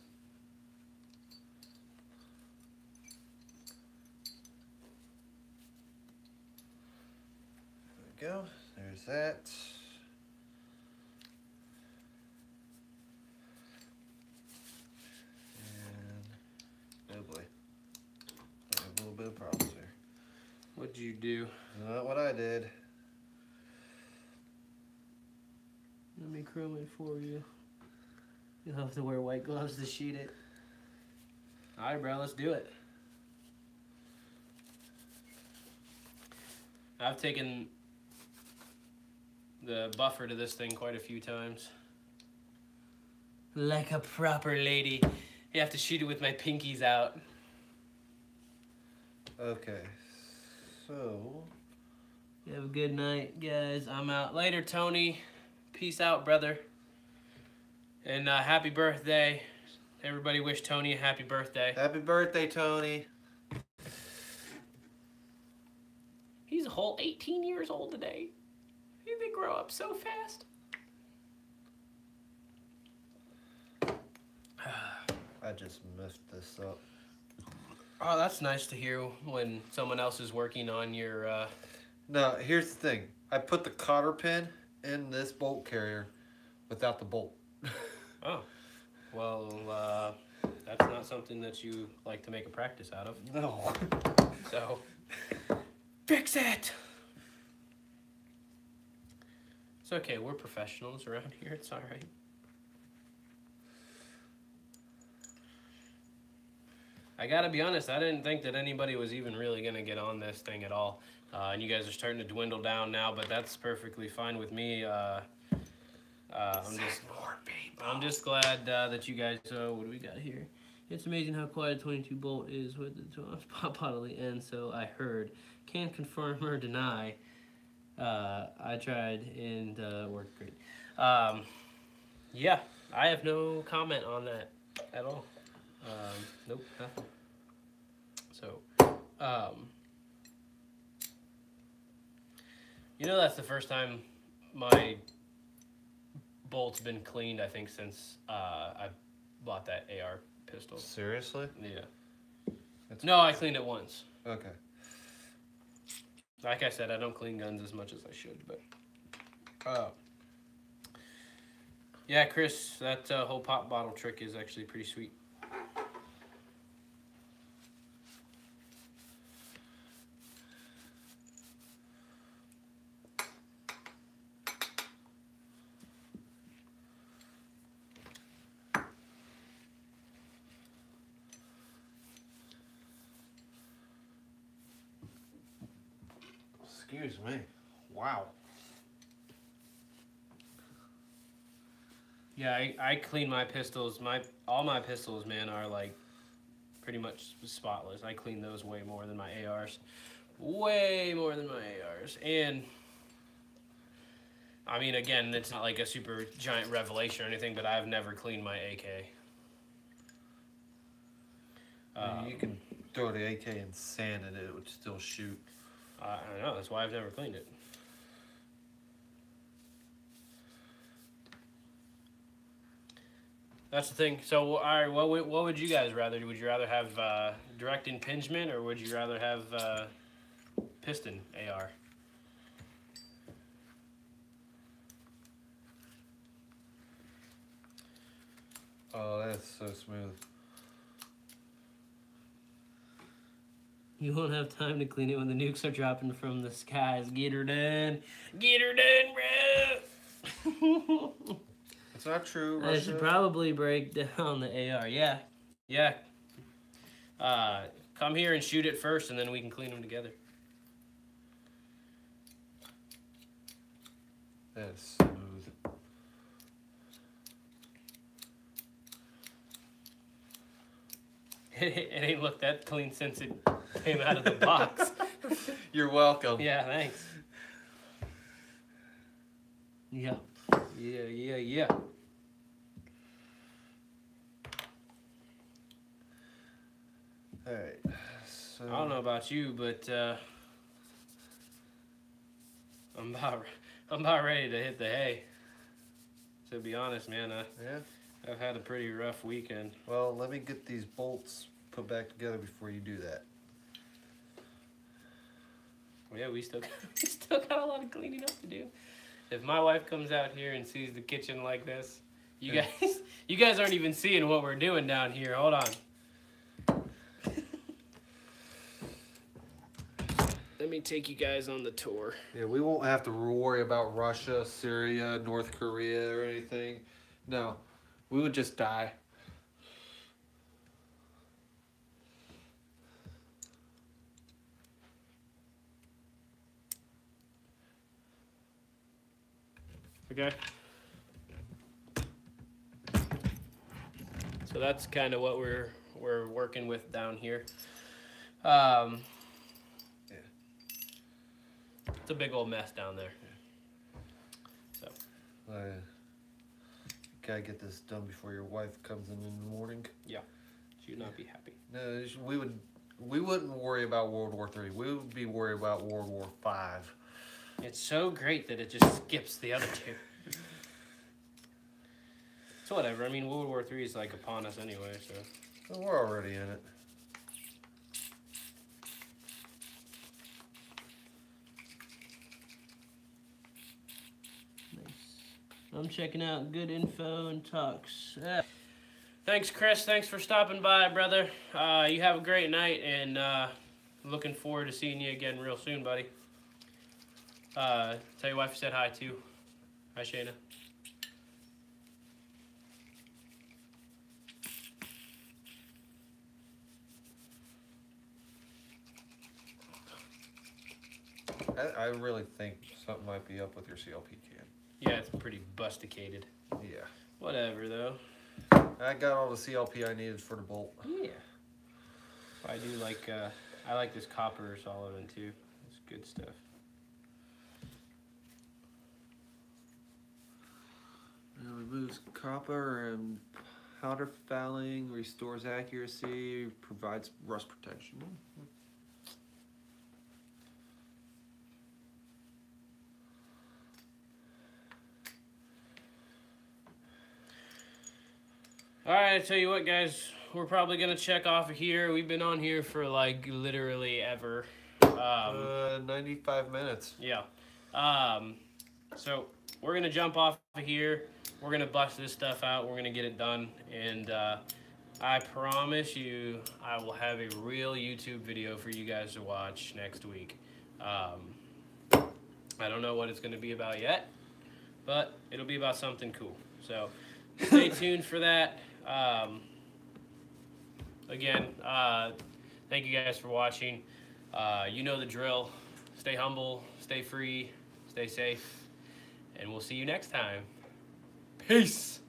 There we go. There's that. And oh boy, I have a little bit of problems here. What'd you do? Not what I did. Let me chrome it for you. You'll have to wear white gloves to shoot it. All right, bro, let's do it. I've taken the buffer to this thing quite a few times. Like a proper lady. You have to shoot it with my pinkies out. Okay, so. You have a good night, guys. I'm out. Later, Tony. Peace out, brother. And happy birthday. Everybody wish Tony a happy birthday. Happy birthday, Tony. He's a whole 18 years old today. They grow up so fast. I just messed this up. Oh, that's nice to hear when someone else is working on your... Now, here's the thing. I put the cotter pin in this bolt carrier without the bolt. Oh. Well, that's not something that you like to make a practice out of. No. So, fix it! It's okay, we're professionals around here. It's all right. I gotta be honest, I didn't think that anybody was even really gonna get on this thing at all. And you guys are starting to dwindle down now, but that's perfectly fine with me. I'm just glad that you guys. What do we got here? It's amazing how quiet a 22 bolt is with the 12 pop bodily end. So I heard. Can't confirm or deny. I tried and worked great. Yeah, I have no comment on that at all. Nope, nothing. So, that's the first time my bolt's been cleaned, I think, since I bought that AR pistol. Seriously? Yeah. No, I cleaned it once. Okay. Like I said, I don't clean guns as much as I should, but... yeah, Chris, that whole pop bottle trick is actually pretty sweet. Excuse me. Wow. Yeah, I clean my pistols. All my pistols, man, are like pretty much spotless. I clean those way more than my ARs. Way more than my ARs. And I mean, again, it's not like a super giant revelation or anything, but I've never cleaned my AK. You can throw the AK in sand and it would still shoot. I don't know. That's why I've never cleaned it. That's the thing. So, all right, what would you guys rather? Would you rather have direct impingement, or would you rather have piston AR? Oh, that's so smooth. You won't have time to clean it when the nukes are dropping from the skies. Get her done. Get her done, bro. It's not true, I should probably break down the AR. Yeah. Yeah. Come here and shoot it first, and then we can clean them together. That's smooth. It ain't looked that clean since it came out of the box. You're welcome. Yeah, thanks. Yeah. Yeah. Alright. So I don't know about you, but I'm about ready to hit the hay. To be honest, man, yeah. I've had a pretty rough weekend. Well, let me get these bolts put back together before you do that. Yeah, we still got a lot of cleaning up to do. If my wife comes out here and sees the kitchen like this, you guys aren't even seeing what we're doing down here. Hold on. Let me take you guys on the tour. Yeah, we won't have to worry about Russia, Syria, North Korea, or anything. No, we would just die. Okay. So that's kind of what we're working with down here. Yeah. It's a big old mess down there. So. Gotta get this done before your wife comes in the morning. Yeah. She'd not be happy. No, we wouldn't worry about World War III. We would be worried about World War V. It's so great that it just skips the other two. So whatever. I mean, World War III is like upon us anyway, so. Well, we're already in it. Nice. I'm checking out Good Info and Talks. Thanks, Chris. Thanks for stopping by, brother. You have a great night, and looking forward to seeing you again real soon, buddy. Tell your wife I said hi, too. Hi, Shayna. I really think something might be up with your CLP can. Yeah, it's pretty busticated. Yeah. Whatever, though. I got all the CLP I needed for the bolt. Yeah. I do like, I like this copper solid one, too. It's good stuff. Removes copper and Powder fouling restores accuracy, provides rust protection. All right, I tell you what, guys, we're probably gonna check off of here. We've been on here for like literally ever. 95 minutes. Yeah. So we're gonna jump off of here. We're gonna bust this stuff out. We're gonna get it done, and I promise you, I will have a real YouTube video for you guys to watch next week. I don't know what it's gonna be about yet, but it'll be about something cool. So stay tuned for that. Again, thank you guys for watching. You know the drill. Stay humble, stay free, stay safe, and we'll see you next time. Peace.